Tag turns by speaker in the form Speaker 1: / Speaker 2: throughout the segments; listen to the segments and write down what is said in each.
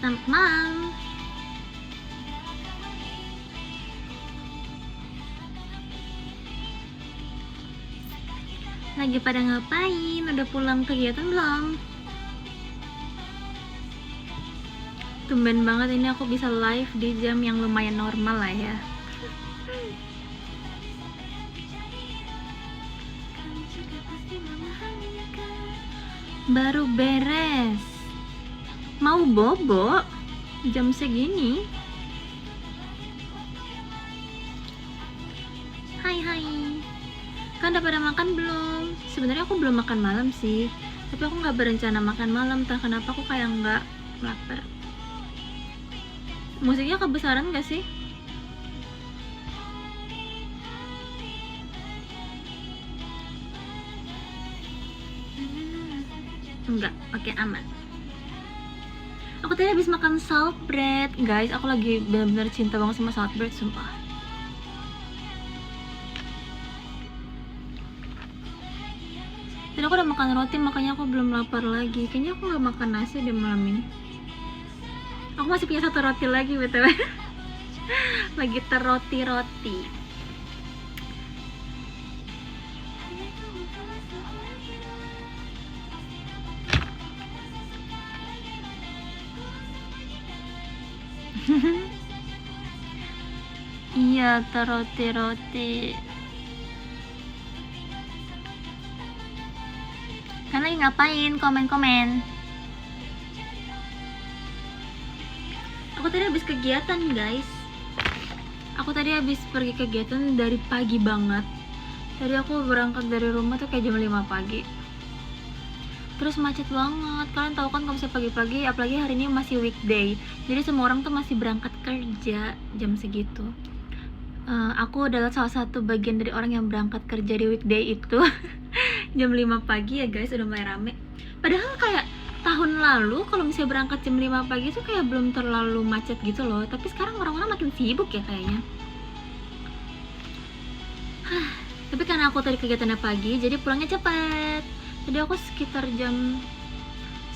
Speaker 1: Selamat malam. Lagi pada ngapain? Udah pulang kegiatan belum? Tumben banget ini aku bisa live di jam yang lumayan normal lah ya. Baru beres. Mau bobo? Jam segini? Hai. Kan udah pada makan belum? Sebenarnya aku belum makan malam sih, tapi aku nggak berencana makan malam. Entah kenapa aku kayak nggak lapar. Musiknya kebesaran gak sih? Enggak, oke aman. Aku tadi habis makan salt bread, guys. Aku lagi benar-benar cinta banget sama salt bread, sumpah. Dan aku udah makan roti, makanya aku belum lapar lagi. Kayaknya aku nggak makan nasi deh malam ini. Aku masih punya satu roti lagi, btw. Lagi terroti-roti. Iya, terroti-roti. Kan lagi ngapain? Komen-komen. Aku tadi habis kegiatan, guys. Aku tadi habis pergi kegiatan dari pagi banget. Tadi aku berangkat dari rumah tuh kayak jam 5 pagi. Terus macet banget. Kalian tahu kan kalau misalnya pagi-pagi, apalagi hari ini masih weekday. Jadi semua orang tuh masih berangkat kerja jam segitu. Aku adalah salah satu bagian dari orang yang berangkat kerja di weekday itu. Jam 5 pagi ya guys, udah mulai rame. Padahal kayak tahun lalu kalau misalnya berangkat jam 5 pagi itu kayak belum terlalu macet gitu loh. Tapi sekarang orang-orang makin sibuk ya kayaknya. Tapi karena aku tadi kegiatannya pagi, jadi pulangnya cepat. Tadi aku sekitar jam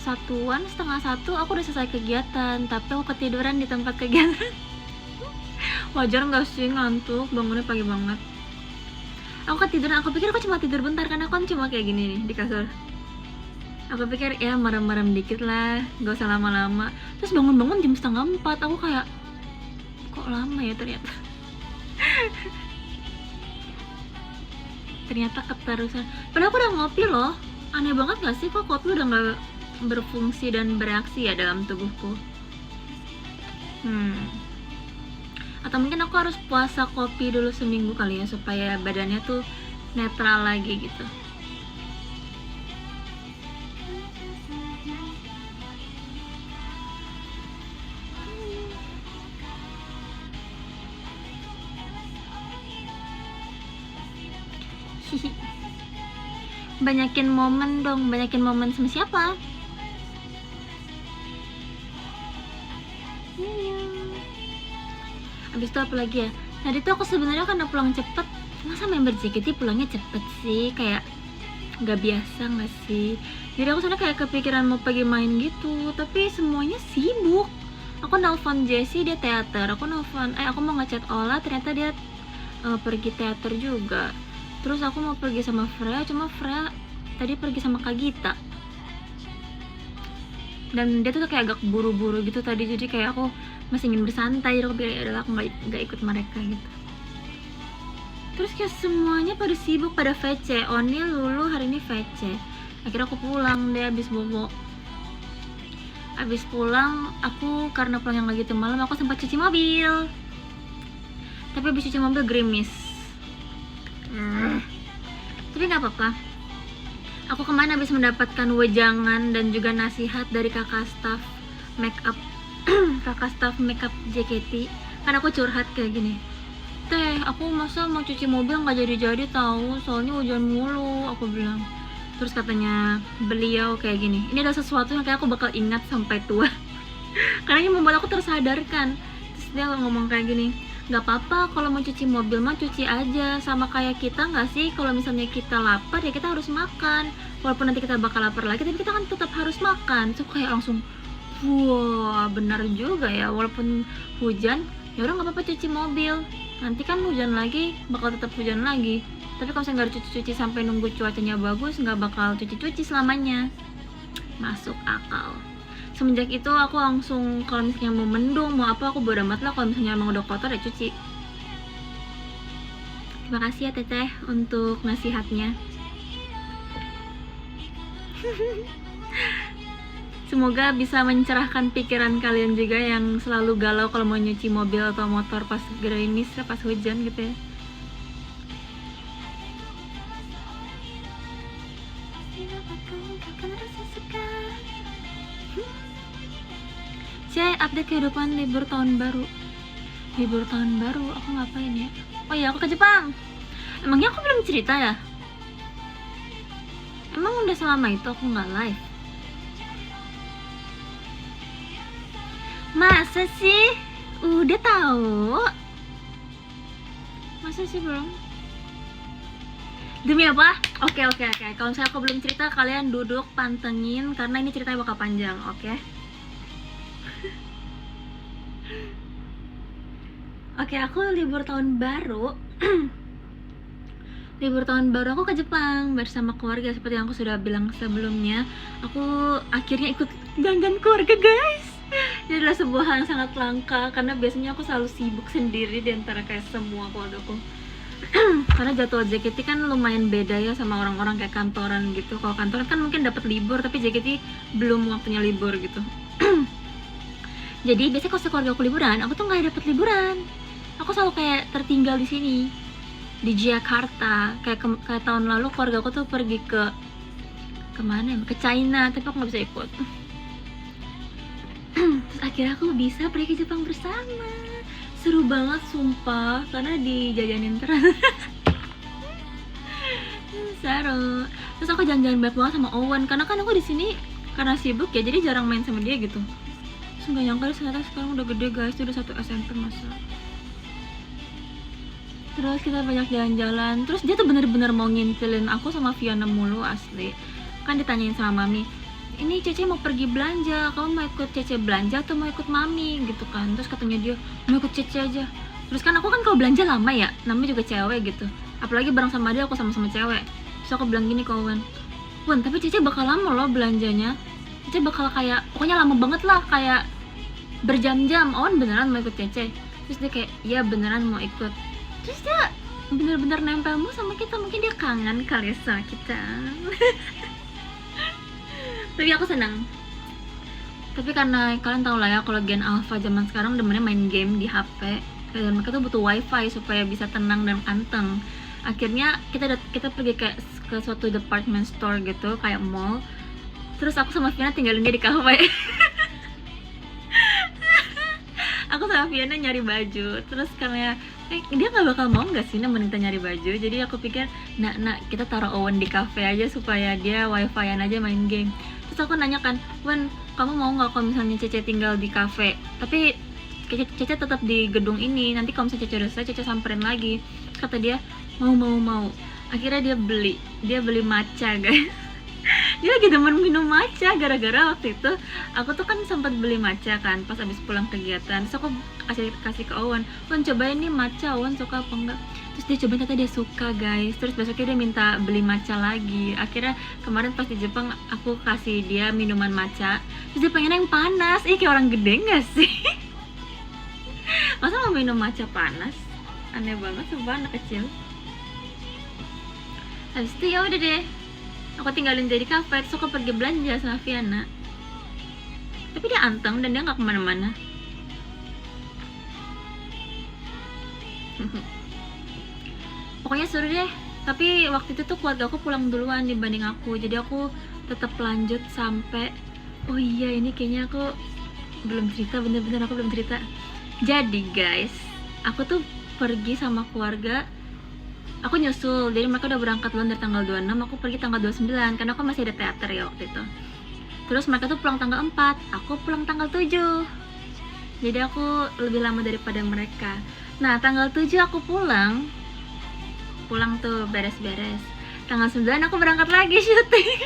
Speaker 1: 1-an, setengah 1 aku udah selesai kegiatan. Tapi aku ketiduran di tempat kegiatan. Wajar gak sih ngantuk, bangunnya pagi banget. Aku ketiduran, aku pikir aku cuma tidur bentar karena aku kan cuma kayak gini nih di kasur. Aku pikir ya merem-merem dikit lah, gak usah lama-lama. Terus bangun-bangun jam 3:30, aku kayak kok lama ya ternyata. Ternyata keterusan. Padahal aku udah ngopi loh. Aneh banget gak sih kok kopi udah gak berfungsi dan bereaksi ya dalam tubuhku. Atau mungkin aku harus puasa kopi dulu seminggu kali ya, supaya badannya tuh netral lagi gitu. Banyakin momen dong, banyakin momen sama siapa? Abis itu apa lagi ya? Tadi tuh aku sebenarnya karena pulang cepet. Masa member JKT pulangnya cepet sih? Kayak gak biasa gak sih? Jadi aku sebenarnya kayak kepikiran mau pergi main gitu, tapi semuanya sibuk. Aku nelfon Jessie, dia teater. Aku mau ngechat Ola, ternyata dia pergi teater juga. Terus aku mau pergi sama Freya, cuma Freya tadi pergi sama Kak Gita. Dan dia tuh kayak agak buru-buru gitu tadi, jadi kayak aku masih ingin bersantai. Jadi aku pikir adalah aku nggak ikut mereka gitu. Terus kayak semuanya pada sibuk, pada VC. Oni, Lulu hari ini VC. Akhirnya aku pulang deh abis bobo. Abis pulang aku karena pulang yang lagi tuh malam, aku sempat cuci mobil. Tapi abis cuci mobil gerimis. Tapi nggak apa-apa. Aku kemarin habis mendapatkan wejangan dan juga nasihat dari kakak staff makeup kakak staff makeup JKT. Kan aku curhat kayak gini, teh aku masa mau cuci mobil nggak jadi-jadi tahu, soalnya hujan mulu, aku bilang. Terus katanya beliau kayak gini, ini adalah sesuatu yang kayak aku bakal ingat sampai tua. Karena ini membuat aku tersadarkan. Terus dia ngomong kayak gini, nggak apa-apa kalau mau cuci mobil mah cuci aja, sama kayak kita nggak sih, kalau misalnya kita lapar ya kita harus makan, walaupun nanti kita bakal lapar lagi tapi kita kan tetap harus makan. So kayak langsung Wah, benar juga ya, walaupun hujan, ya udah nggak apa-apa cuci mobil. Nanti kan hujan lagi, bakal tetap hujan lagi. Tapi kalau saya nggak cuci-cuci sampai nunggu cuacanya bagus, nggak bakal cuci-cuci selamanya. Masuk akal. Semenjak itu aku langsung kalau misalnya mau mendung, mau apa aku bodo amat lah, kalau misalnya emang udah kotor ya cuci. Terima kasih ya Teteh untuk nasihatnya. Semoga bisa mencerahkan pikiran kalian juga yang selalu galau kalau mau nyuci mobil atau motor pas gerimis, pas hujan gitu ya. Saya update kehidupan libur tahun baru. Libur tahun baru aku ngapain ya? Oh iya, aku ke Jepang. Emangnya aku belum cerita ya? Emang udah selama itu aku nggak live? Masa sih? Udah tahu? Masa sih belum? Demi apa? Oke. Kalau misalnya aku belum cerita, kalian duduk pantengin karena ini ceritanya bakal panjang, oke? Oke, aku libur tahun baru. Libur tahun baru aku ke Jepang bersama keluarga seperti yang aku sudah bilang sebelumnya. Aku akhirnya ikut jalan-jalan keluarga, guys. Ini adalah sebuah hal yang sangat langka karena biasanya aku selalu sibuk sendiri di antara kayak semua keluargaku. Karena jadwal JKT kan lumayan beda ya sama orang-orang kayak kantoran gitu. Kalau kantoran kan mungkin dapat libur, tapi JKT belum waktunya libur gitu. Jadi biasanya kalau keluarga aku liburan, aku tuh nggak dapat liburan. Aku selalu kayak tertinggal di sini di Jakarta. Kayak tahun lalu keluarga aku tuh pergi ke kemana ya? Ke China, tapi aku nggak bisa ikut. Terus akhirnya aku bisa pergi ke Jepang bersama. Seru banget sumpah, karena dijajanin terus. Seru. Terus aku jalan-jalan banyak banget sama Owen, karena kan aku di sini karena sibuk ya, jadi jarang main sama dia gitu. Terus nggak nyangka ternyata sekarang udah gede, guys. Dia udah 1 SMP masa. Terus kita banyak jalan-jalan. Terus dia tuh bener-bener mau ngintilin aku sama Fiona mulu, asli. Kan ditanyain sama Mami, ini Cece mau pergi belanja, kamu mau ikut Cece belanja atau mau ikut Mami gitu kan. Terus katanya dia, mau ikut Cece aja. Terus kan aku kan kalau belanja lama ya, namanya juga cewek gitu. Apalagi bareng sama dia, aku sama-sama cewek. Terus aku bilang gini ke Wen, tapi Cece bakal lama loh belanjanya. Cece bakal kayak, pokoknya lama banget lah, kayak berjam-jam. Owen beneran mau ikut Cece? Terus dia kayak, iya beneran mau ikut. Terus dia bener-bener nempelmu sama kita, mungkin dia kangen kali ya sama kita. Tapi aku senang. Tapi karena kalian tahu lah ya, kalau Gen Alpha zaman sekarang demennya main game di HP, dan mereka tuh butuh wifi supaya bisa tenang dan anteng. Akhirnya kita pergi ke suatu department store gitu, kayak mall. Terus aku sama Fiona tinggalin dia di kafe. Aku sama Fiona nyari baju. Terus karena dia nggak bakal mau nggak sih nemenin kita nyari baju, jadi aku pikir nak kita taruh Owen di cafe aja supaya dia wifi-an aja main game. Terus aku nanya kan, Wen, kamu mau nggak kalau misalnya Cece tinggal di cafe, tapi Cece tetap di gedung ini, nanti kalau misalnya Cece udah selesai Cece samperin lagi. Kata dia mau. Akhirnya dia beli matcha, guys. Dia lagi demen minum matcha, gara-gara waktu itu aku tuh kan sempat beli matcha kan pas abis pulang kegiatan. Terus aku kasih ke Owen, cobain nih matcha, Owen suka apa enggak. Terus dia cobain, ternyata dia suka, guys. Terus besoknya dia minta beli matcha lagi. Akhirnya kemarin pas di Jepang aku kasih dia minuman matcha, terus dia pengen yang panas. Kayak orang gede gak sih? Masa mau minum matcha panas? Aneh banget, sumpah anak kecil. Habis itu ya udah deh, aku tinggalin dia di kafe. Terus aku pergi belanja sama Fiona. Tapi dia anteng dan dia gak kemana-mana. Pokoknya seru deh. Tapi waktu itu tuh keluarga aku pulang duluan dibanding aku, jadi aku tetap lanjut sampai, oh iya ini kayaknya aku belum cerita, bener-bener aku belum cerita. Jadi guys, aku tuh pergi sama keluarga, aku nyusul. Jadi mereka udah berangkat duluan dari tanggal 26, aku pergi tanggal 29 karena aku masih ada teater ya waktu itu. Terus mereka tuh pulang tanggal 4, aku pulang tanggal 7. Jadi aku lebih lama daripada mereka. Nah, tanggal 7 aku pulang tuh beres-beres. Tanggal 9 aku berangkat lagi syuting.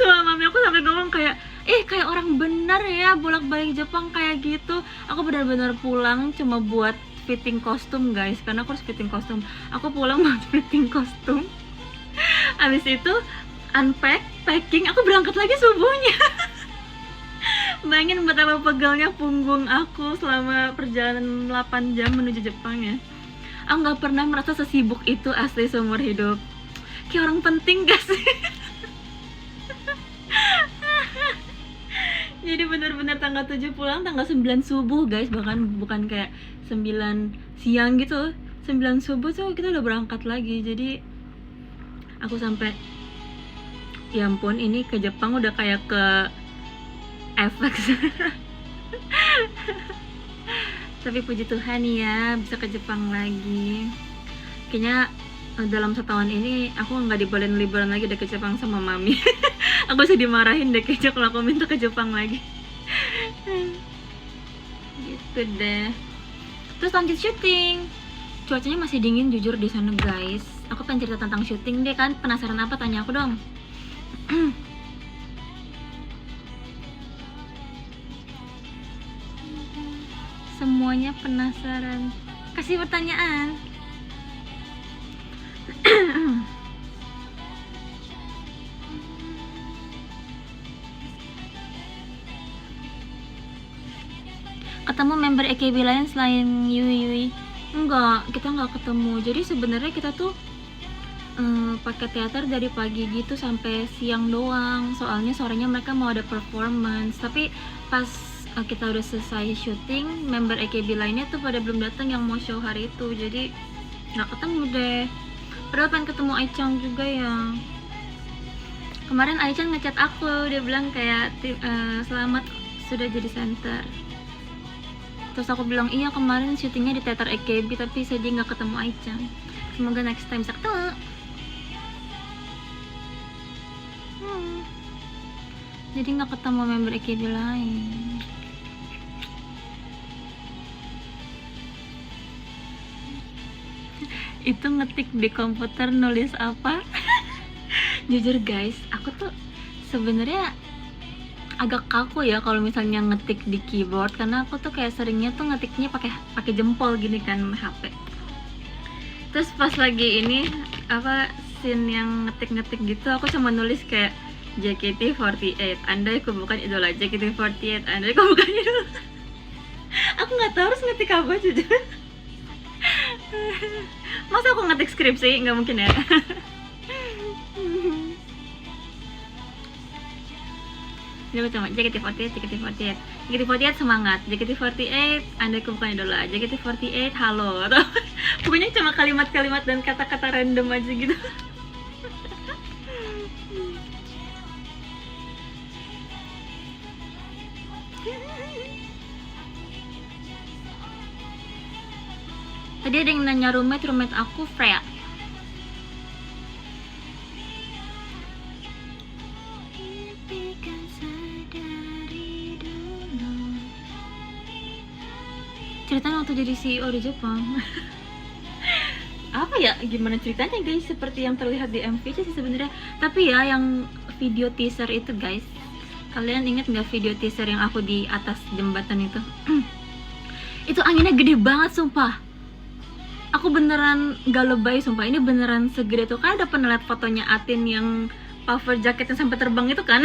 Speaker 1: Sama mami aku sampai ngomong kayak, kayak orang benar ya bolak-balik Jepang kayak gitu. Aku benar-benar pulang cuma buat fitting kostum guys, karena aku harus fitting kostum. Aku pulang buat fitting kostum, habis itu packing, aku berangkat lagi subuhnya. Bayangin betapa pegalnya punggung aku selama perjalanan 8 jam menuju Jepang ya. Aku nggak pernah merasa sesibuk itu asli seumur hidup. Kayak orang penting gak sih? Jadi benar-benar tanggal 7 pulang, tanggal 9 subuh guys. Bahkan bukan kayak 9 siang gitu, 9 subuh tuh kita udah berangkat lagi. Jadi aku sampai, ya ampun, ini ke Jepang udah kayak ke FX. Tapi puji Tuhan ya bisa ke Jepang lagi. Kayaknya dalam setahun ini aku nggak dibolehin liburan lagi deh ke Jepang sama mami. Aku bisa dimarahin deh kayaknya kalau aku minta ke Jepang lagi. Gitu deh. Terus lanjut syuting. Cuacanya masih dingin jujur di sana guys. Aku pengen cerita tentang syuting deh kan. Penasaran apa? Tanya aku dong. Semuanya penasaran. Kasih pertanyaan. Ketemu member AKB lain selain Yui? Enggak, kita nggak ketemu. Jadi sebenarnya kita tuh pakai teater dari pagi gitu sampai siang doang. Soalnya sorenya mereka mau ada performance. Tapi pas kita udah selesai syuting, member AKB lainnya tuh pada belum datang yang mau show hari itu. Jadi nggak ketemu deh. Padahal pengen ketemu Aichang juga ya. Kemarin Aichang ngechat aku, dia bilang kayak selamat sudah jadi center. Terus aku bilang iya kemarin syutingnya di teater AKB tapi saya nggak ketemu Aichang. Semoga next time bisa ketemu. Jadi nggak ketemu member AKB lain. Itu ngetik di komputer nulis apa? Jujur guys, aku tuh sebenarnya agak kaku ya kalau misalnya ngetik di keyboard, karena aku tuh kayak seringnya tuh ngetiknya pakai jempol gini kan HP. Terus pas lagi ini scene yang ngetik-ngetik gitu, aku cuma nulis kayak JKT48, andai aku bukan idola JKT48, andai aku bukan idola. Aku nggak tahu harus ngetik apa jujur. Masa aku ngetik skripsi? Nggak mungkin ya. Jadi aku cuma JKT48 semangat, JKT48 andai aku bukan idola, JKT48 halo. Atau pokoknya cuma kalimat-kalimat dan kata-kata random aja gitu. Tadi ada yang nanya roommate aku Freya. Ceritanya waktu jadi CEO di Jepang. Apa ya, gimana ceritanya guys, seperti yang terlihat di MV sih sebenarnya. Tapi ya yang video teaser itu guys, kalian ingat nggak video teaser yang aku di atas jembatan itu? Itu anginnya gede banget sumpah. Aku beneran gak lebay sumpah, ini beneran segede tuh. Kan ada pernah liat fotonya Atin yang puffer jacketnya sampai terbang itu kan.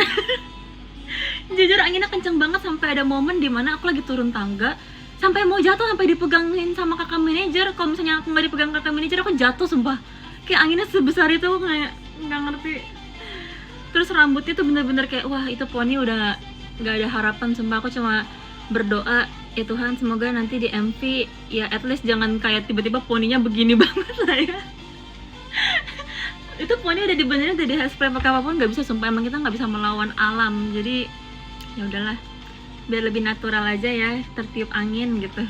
Speaker 1: Jujur anginnya kenceng banget sampai ada momen dimana aku lagi turun tangga, sampai mau jatuh, sampai dipegangin sama kakak manajer. Kalau misalnya aku nggak dipegang kakak manajer, aku jatuh sumpah. Kayak anginnya sebesar itu, kayak nggak ngerti. Terus rambutnya tuh bener-bener kayak wah itu poni udah nggak ada harapan sumpah. Aku cuma berdoa ya Tuhan semoga nanti di MV ya at least jangan kayak tiba-tiba poninya begini banget lah ya. Itu poni udah dibenerin, udah di hairspray pakai apapun nggak bisa sumpah. Emang kita nggak bisa melawan alam, jadi ya udahlah biar lebih natural aja ya, tertiup angin gitu.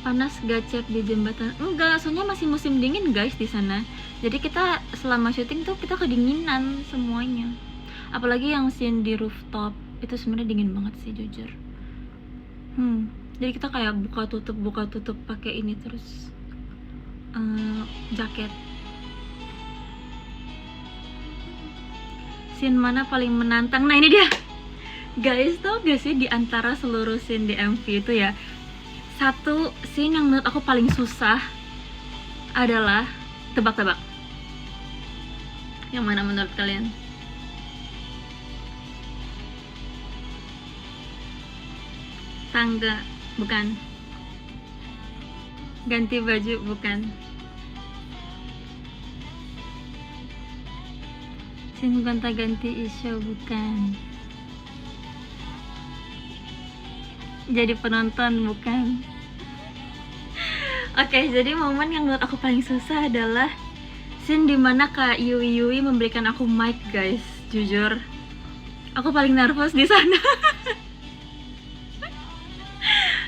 Speaker 1: Panas gak cek di jembatan? Enggak, soalnya masih musim dingin guys di sana. Jadi kita selama syuting tuh kita kedinginan semuanya. Apalagi yang scene di rooftop itu sebenarnya dingin banget sih jujur. Jadi kita kayak buka tutup pakai ini terus jaket. scene mana paling menantang? Nah ini dia guys, tau gak sih di antara seluruh scene di MV itu ya, satu scene yang menurut aku paling susah adalah, tebak-tebak, yang mana menurut kalian? Tangga, bukan. Ganti baju, bukan. Scene gonta-ganti isu, bukan. Jadi penonton, bukan. Oke, jadi momen yang menurut aku paling susah adalah scene dimana Kak Yui memberikan aku mic guys. Jujur, aku paling nervous di sana.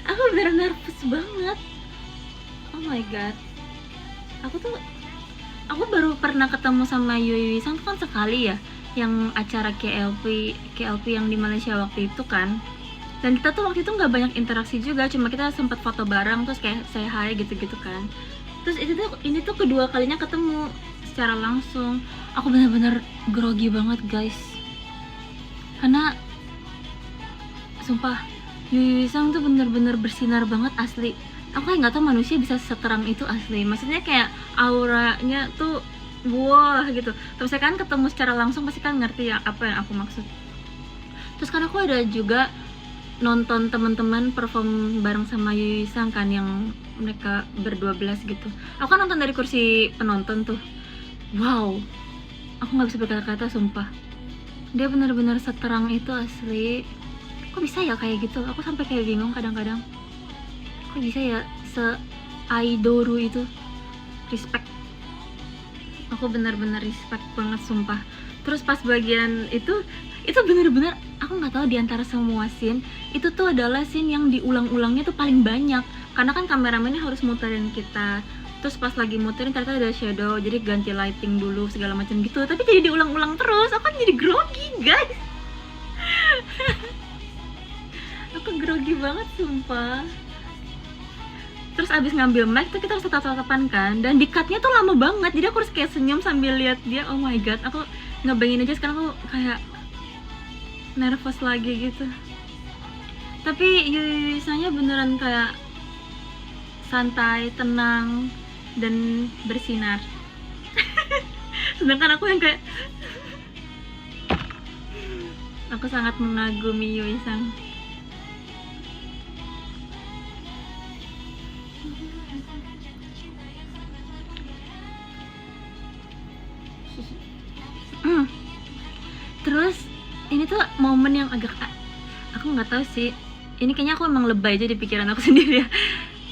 Speaker 1: Aku bener nervous banget. Oh my god. Aku baru pernah ketemu sama Yui Sang kan sekali ya, yang acara KLP yang di Malaysia waktu itu kan. Dan kita tuh waktu itu nggak banyak interaksi juga, cuma kita sempat foto bareng terus kayak say hi gitu-gitu kan. Terus ini tuh kedua kalinya ketemu secara langsung. Aku benar-benar grogi banget guys, karena sumpah Yui Sang tuh bener-bener bersinar banget asli. Aku kayak nggak tahu manusia bisa seterang itu asli. Maksudnya kayak auranya tuh wah gitu. Terus saya kan ketemu secara langsung pasti kan ngerti ya apa yang aku maksud. Terus kan aku ada juga nonton teman-teman perform bareng sama Yui Sang kan, yang mereka ber-12 gitu. Aku kan nonton dari kursi penonton tuh. Wow, aku nggak bisa berkata-kata sumpah. Dia benar-benar seterang itu asli. Kok bisa ya kayak gitu? Aku sampai kayak bingung kadang-kadang. Kok bisa ya se-aidoru itu? Respect. Aku benar-benar respect banget sumpah. Terus pas bagian itu benar-benar aku nggak tahu, di antara semua scene itu tuh adalah scene yang diulang-ulangnya tuh paling banyak, karena kan kameramennya harus muterin kita. Terus pas lagi muterin ternyata ada shadow, jadi ganti lighting dulu segala macam gitu, tapi jadi diulang-ulang terus. Aku kan jadi grogi guys. Aku grogi banget sumpah. Terus abis ngambil mic tuh kita harus tatap-tatapan kan, dan di cutnya tuh lama banget, jadi aku harus kayak senyum sambil lihat dia. Oh my god, aku ngebayangin aja sekarang aku kayak nervous lagi gitu. Tapi Yui Sang-nya beneran kayak santai, tenang, dan bersinar. Sedangkan aku yang kayak aku sangat mengagumi Yui Sang. Terus ini tuh momen yang agak, aku nggak tahu sih, ini kayaknya aku emang lebay aja di pikiran aku sendiri ya.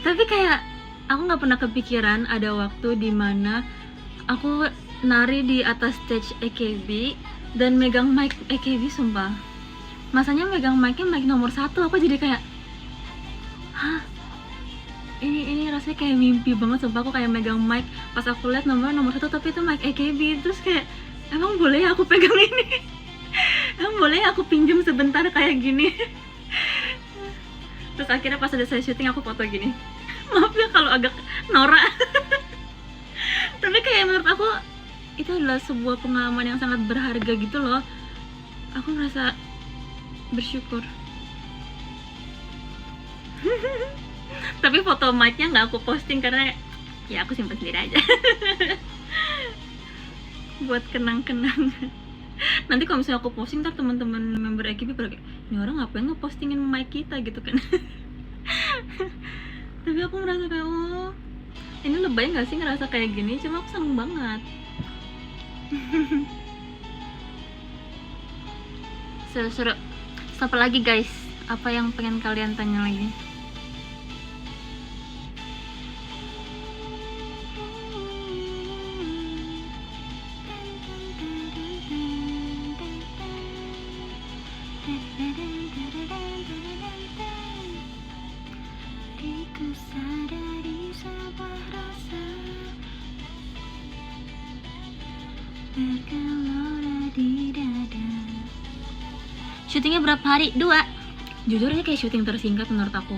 Speaker 1: Tapi kayak aku nggak pernah kepikiran ada waktu dimana aku nari di atas stage AKB dan megang mic AKB. Sumpah, masanya megang mic-nya mic nomor 1. Aku jadi kayak, hah, ini rasanya kayak mimpi banget sumpah. Aku kayak megang mic, pas aku lihat nomor 1 tapi itu mic AKB. Terus kayak, emang boleh ya aku pegang ini? Emang boleh ya aku pinjam sebentar kayak gini? Terus akhirnya pas udah saya syuting aku foto gini. Maaf ya kalau agak norak. Tapi kayak menurut aku itu adalah sebuah pengalaman yang sangat berharga gitu loh. Aku merasa bersyukur. Tapi foto mic-nya nggak aku posting karena ya aku simpan sendiri aja. Buat kenang-kenang. Nanti kalau misalnya aku posting, ntar teman-teman member AKB pada kayak, ini orang ngapain ngepostingin mic kita gitu kan. Tapi aku merasa kayak, oh ini lebay gak sih ngerasa kayak gini, cuma aku seneng banget. Seru-seru. Apa lagi guys? Apa yang pengen kalian tanya lagi? Syutingnya berapa hari? 2. Jujur ini kayak syuting tersingkat menurut aku.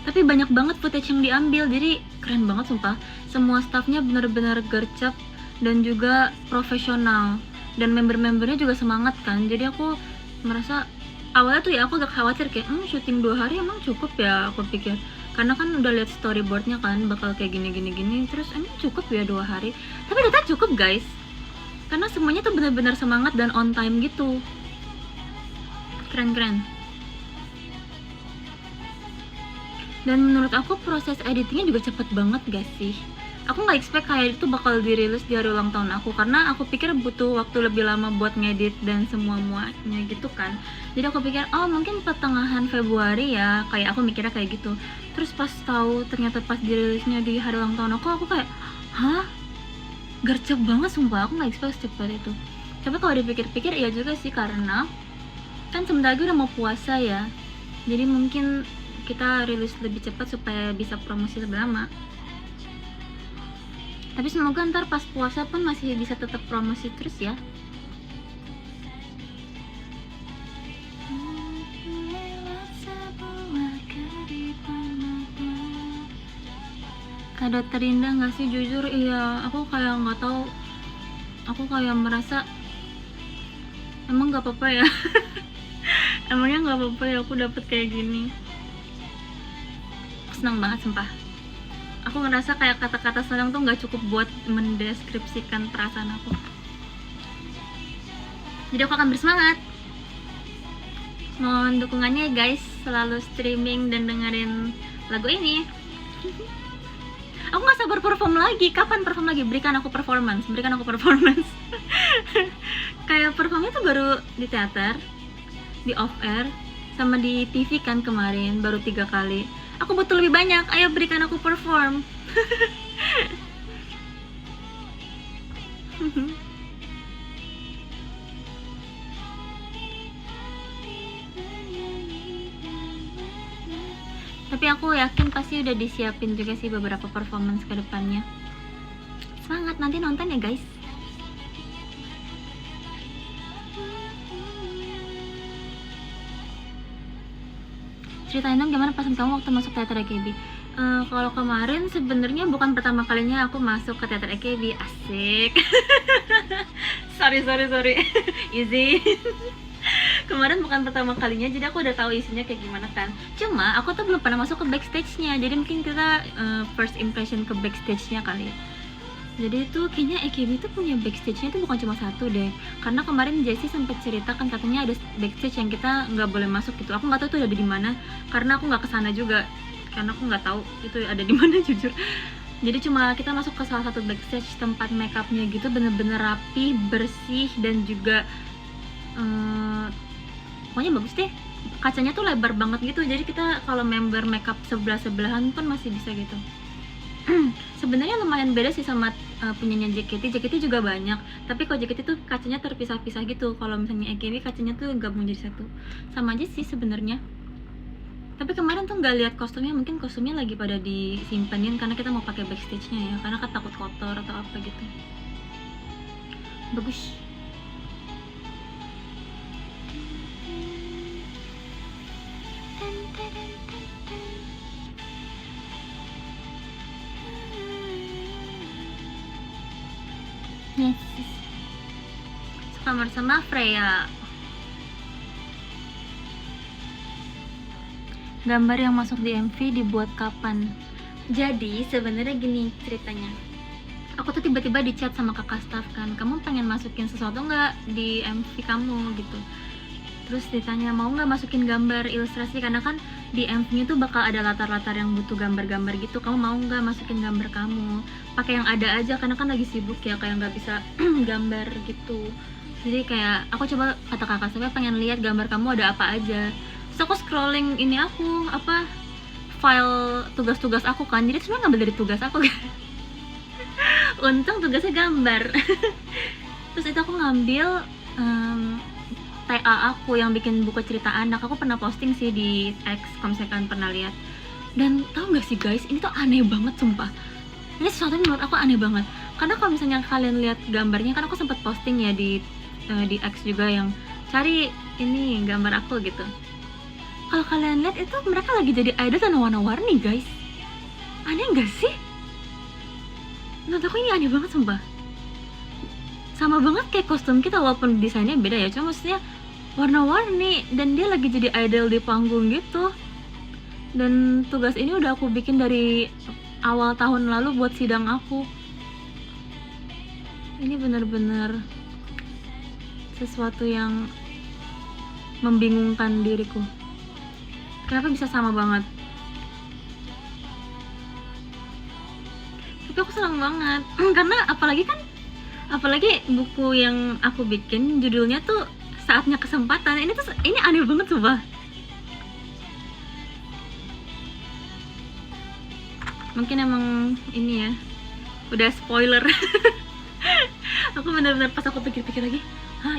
Speaker 1: Tapi banyak banget footage yang diambil, jadi keren banget sumpah. Semua staffnya benar-benar gercep dan juga profesional. dan member-membernya juga semangat kan. Jadi aku merasa awalnya tuh ya aku agak khawatir kayak syuting 2 hari emang cukup ya, aku pikir, karena kan udah lihat storyboardnya kan bakal kayak gini, terus emang cukup ya 2 hari, tapi ternyata cukup guys, karena semuanya tuh benar-benar semangat dan on time gitu, keren. Dan menurut aku proses editingnya juga cepet banget gak sih? Aku nggak expect kayak itu bakal dirilis di hari ulang tahun aku, karena aku pikir butuh waktu lebih lama buat ngedit dan semuanya gitu kan. Jadi aku pikir mungkin pertengahan Februari ya, kayak aku mikirnya kayak gitu. Terus pas tahu ternyata pas dirilisnya di hari ulang tahun aku kayak hah, gercep banget sumpah, aku nggak expect secepat itu. Tapi kalau dipikir-pikir iya juga sih, karena kan sebentar lagi udah mau puasa ya, jadi mungkin kita rilis lebih cepat supaya bisa promosi lebih lama. Tapi semoga ntar pas puasa pun masih bisa tetap promosi terus ya. Kado terindah gak sih? Jujur iya, aku kayak nggak tahu, aku kayak merasa emang nggak apa-apa ya. Emangnya nggak apa-apa ya aku dapet kayak gini. Senang banget sumpah. Aku ngerasa kayak kata-kata senang tuh nggak cukup buat mendeskripsikan perasaan aku. Jadi aku akan bersemangat. Mohon dukungannya ya guys, selalu streaming dan dengerin lagu ini. Aku nggak sabar perform lagi. Kapan perform lagi? Berikan aku performance. Kayak performnya tuh baru di teater, di off air, sama di TV kan kemarin, baru 3 kali. Aku butuh lebih banyak, ayo berikan aku perform. Tapi aku yakin pasti udah disiapin juga sih beberapa performance ke depannya. Semangat, nanti nonton ya guys. Ceritain dong gimana pasan kamu waktu masuk teater AKB. Kalau kemarin sebenarnya bukan pertama kalinya aku masuk ke teater AKB. Asik. sorry easy. Kemarin bukan pertama kalinya, jadi aku udah tahu isinya kayak gimana kan. Cuma aku tuh belum pernah masuk ke backstage-nya, jadi mungkin kita first impression ke backstage-nya kali ya. Jadi itu kayaknya AKB itu punya backstage-nya itu bukan cuma satu deh. Karena kemarin Jessie sempat cerita kan katanya ada backstage yang kita nggak boleh masuk gitu. Aku nggak tahu itu ada di mana, karena aku nggak kesana juga. Karena aku nggak tahu itu ada di mana jujur. Jadi cuma kita masuk ke salah satu backstage tempat makeupnya gitu, bener-bener rapi, bersih dan juga pokoknya bagus deh. Kacanya tuh lebar banget gitu. Jadi kita kalau member makeup sebelah-sebelahan pun masih bisa gitu. Sebenarnya lumayan beda sih sama punyanya JKT. JKT juga banyak, tapi kalau JKT tuh kacanya terpisah-pisah gitu. Kalau misalnya AKB kacanya tuh gabung jadi satu. Sama aja sih sebenarnya. Tapi kemarin tuh nggak lihat kostumnya, mungkin kostumnya lagi pada disimpanin karena kita mau pakai backstage-nya ya, karena kan takut kotor atau apa gitu. Bagus. Yes. Sekamar sama Freya. Gambar yang masuk di MV dibuat kapan? Jadi sebenarnya gini ceritanya. Aku tuh tiba-tiba di chat sama kakak staff kan, kamu pengen masukin sesuatu nggak di MV kamu gitu. Terus ditanya mau nggak masukin gambar ilustrasi, karena kan di MV-nya tuh bakal ada latar-latar yang butuh gambar-gambar gitu. Kamu mau nggak masukin gambar kamu? Pakai yang ada aja, karena kan lagi sibuk ya, kayak nggak bisa gambar gitu. Jadi kayak aku coba kata kakak saya pengen lihat gambar kamu ada apa aja. Terus aku scrolling ini aku file tugas-tugas aku kan. Jadi sebenarnya ngambil dari tugas aku kan. Untung tugasnya gambar. Terus itu aku ngambil TA aku yang bikin buku cerita anak. Aku pernah posting sih di X kalau misalnya kalian pernah lihat. Dan tau gak sih guys, ini tuh aneh banget sumpah. Ini sesuatu yang menurut aku aneh banget. Karena kalau misalnya kalian lihat gambarnya, kan aku sempat posting ya di X juga yang cari ini gambar aku gitu. Kalau kalian lihat itu mereka lagi jadi idol dan warna-warni guys. Aneh gak sih? Menurut aku ini aneh banget sumpah. sama banget kayak kostum kita, walaupun desainnya beda ya, cuma maksudnya warna-warni, dan dia lagi jadi idol di panggung gitu. Dan tugas ini udah aku bikin dari awal tahun lalu buat sidang aku. Ini bener-bener sesuatu yang membingungkan diriku. Kenapa bisa sama banget? Tapi aku senang banget karena apalagi buku yang aku bikin judulnya tuh Saatnya Kesempatan. Ini aneh banget coba. Mungkin emang ini ya udah spoiler. Aku benar-benar pas aku pikir-pikir lagi,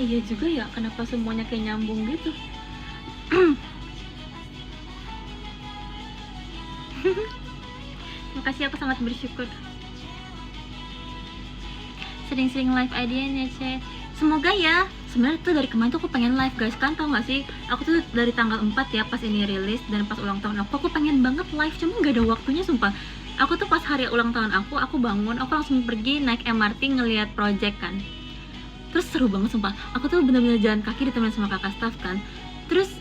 Speaker 1: iya juga ya, kenapa semuanya kayak nyambung gitu. Makasih, aku sangat bersyukur. Sering-sering live idenya, Cek. Semoga ya. Sebenarnya tuh dari kemarin tuh aku pengen live, guys. Kan tau gak sih, aku tuh dari tanggal 4 ya pas ini rilis dan pas ulang tahun aku pengen banget live, cuma gak ada waktunya sumpah. Aku tuh pas hari ulang tahun aku bangun, aku langsung pergi naik MRT ngelihat project kan. Terus seru banget sumpah. Aku tuh bener-bener jalan kaki ditemenin sama kakak staff kan. Terus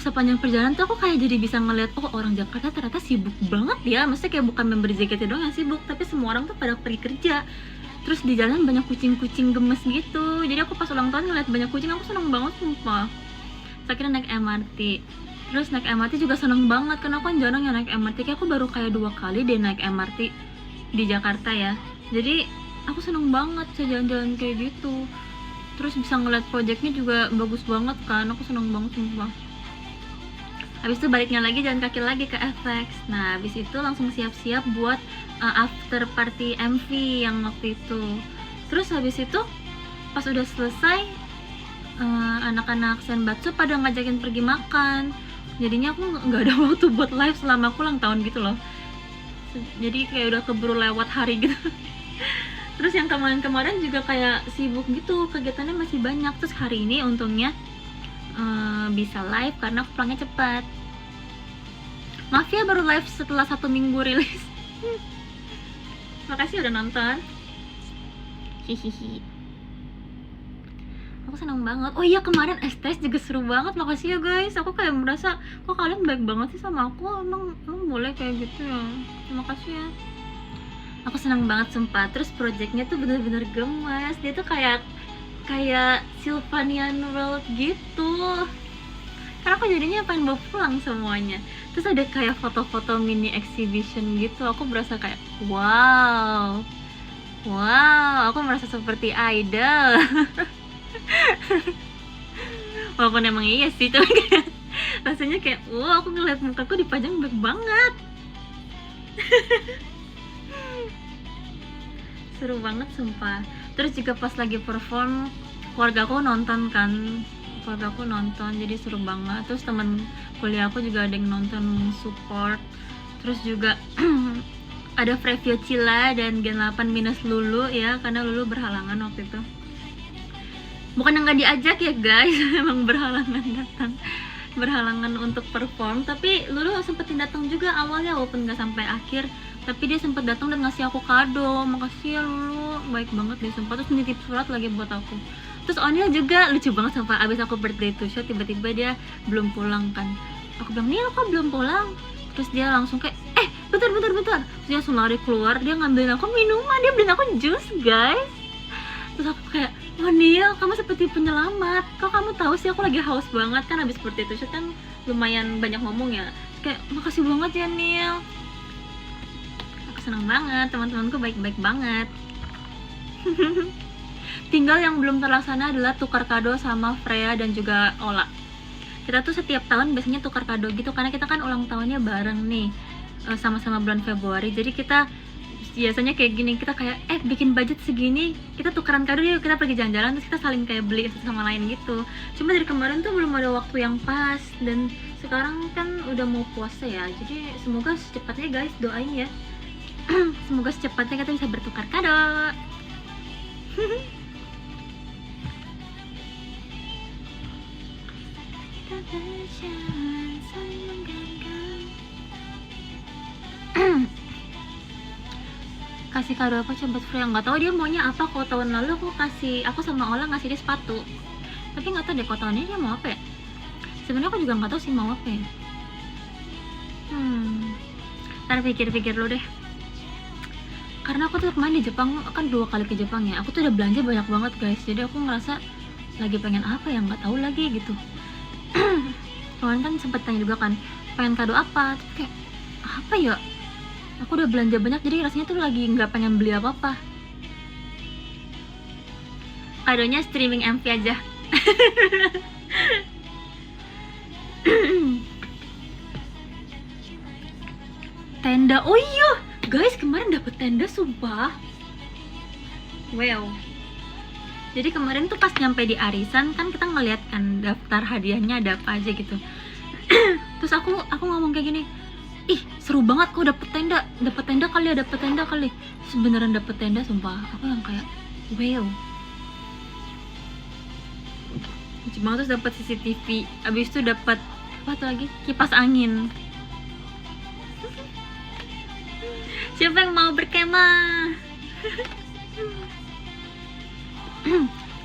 Speaker 1: sepanjang perjalanan tuh aku kayak jadi bisa ngeliat, oh orang Jakarta ternyata sibuk banget ya. Maksudnya kayak bukan member JKT doang yang sibuk, tapi semua orang tuh pada pergi kerja. Terus di jalan banyak kucing-kucing gemes gitu. Jadi aku pas ulang tahun ngeliat banyak kucing, aku seneng banget sumpah. Terus akhirnya naik MRT. Terus naik MRT juga seneng banget, karena aku kan jarang ya naik MRT. Kayak aku baru kayak 2 kali deh naik MRT di Jakarta ya. Jadi aku seneng banget bisa jalan-jalan kayak gitu. Terus bisa ngeliat projectnya juga bagus banget kan. Aku seneng banget sumpah. Habis itu baliknya lagi jalan kaki lagi ke FX. Nah habis itu langsung siap-siap buat after party MV yang waktu itu. Terus habis itu pas udah selesai, anak-anak Senbatsu pada ngajakin pergi makan. Jadinya aku nggak ada waktu buat live selama aku ulang tahun gitu loh. Jadi kayak udah keburu lewat hari gitu. Terus yang kemarin-kemarin juga kayak sibuk gitu, kegiatannya masih banyak. Terus hari ini untungnya bisa live karena aku pulangnya cepat. Maaf ya baru live setelah 1 minggu rilis. Makasih udah nonton. Hihihi. Aku senang banget. Oh iya, kemarin STS juga seru banget. Makasih ya guys. Aku kayak merasa kok kalian baik banget sih sama aku. Emang boleh kayak gitu ya. Terima kasih ya. Aku senang banget sumpah. Terus projectnya tuh bener-bener gemes. Dia tuh kayak Sylvanian World gitu. Karena aku jadinya pengen bawa pulang semuanya. Terus ada kayak foto-foto mini exhibition gitu. Aku berasa kayak wow, aku merasa seperti idol. Walaupun emang iya sih, cuma kayak rasanya kayak wow, aku ngeliat mukaku dipajang baik banget. Seru banget sumpah. Terus juga pas lagi perform, keluarga aku nonton, jadi seru banget. Terus teman kuliah aku juga ada yang nonton support. Terus juga ada Frevio Cila dan Gen 8 minus Lulu ya, karena Lulu berhalangan waktu itu. Bukan yang nggak diajak ya guys, emang berhalangan untuk perform. Tapi Lulu sempetin datang juga awalnya, walaupun nggak sampai akhir. Tapi dia sempet datang dan ngasih aku kado. Makasih ya Lulu, baik banget dia sempat. Terus nitip surat lagi buat aku. Terus Onil juga lucu banget sampai abis aku birthday to show, tiba-tiba dia belum pulang kan. Aku bilang, Nil kok belum pulang? Terus dia langsung kayak, bentar. Terus dia langsung lari keluar, dia ngambilin aku minuman, dia beliin aku jus guys. Terus aku kayak, oh Nil, kamu seperti penyelamat. Kok kamu tahu sih aku lagi haus banget kan, abis birthday to show kan lumayan banyak ngomong ya. Terus kayak, makasih banget ya Nil. Aku senang banget, teman-temanku baik-baik banget. Tinggal yang belum terlaksana adalah tukar kado sama Freya dan juga Ola. Kita tuh setiap tahun biasanya tukar kado gitu, karena kita kan ulang tahunnya bareng nih, sama-sama bulan Februari. Jadi kita biasanya kayak gini, kita kayak bikin budget segini, kita tukeran kado yuk, kita pergi jalan-jalan, terus kita saling kayak beli satu sama lain gitu. Cuma dari kemarin tuh belum ada waktu yang pas, dan sekarang kan udah mau puasa ya. Jadi semoga secepatnya guys, doain ya. Semoga secepatnya kita bisa bertukar kado. kasih kado apa coba Freya, nggak tahu dia maunya apa. Kalau tahun lalu aku sama Ola ngasih dia sepatu, tapi nggak tahu deh kalau tahun ini dia mau apa ya. Sebenarnya aku juga nggak tahu sih mau apa ya. Ntar pikir-pikir dulu deh. Karena aku tuh kemarin di Jepang, kan 2 kali ke Jepang ya, aku tuh udah belanja banyak banget guys. Jadi aku ngerasa lagi pengen apa ya, nggak tahu lagi gitu. Kemarin kan sempet tanya juga kan, pengen kado apa, tapi kayak apa ya, aku udah belanja banyak jadi rasanya tuh lagi nggak pengen beli apa-apa. Kadonya streaming MV aja. Tenda, oh iya guys, kemarin dapet tenda sumpah. Wow. Jadi kemarin tuh pas nyampe di arisan kan kita ngeliat kan daftar hadiahnya ada apa aja gitu. Terus aku ngomong kayak gini, ih seru banget kok dapet tenda kali. Sebeneran dapet tenda sumpah. Aku yang kayak wow. Lucu banget. Terus dapet CCTV, abis itu dapet apa tuh lagi, kipas angin. Siapa yang mau berkemah?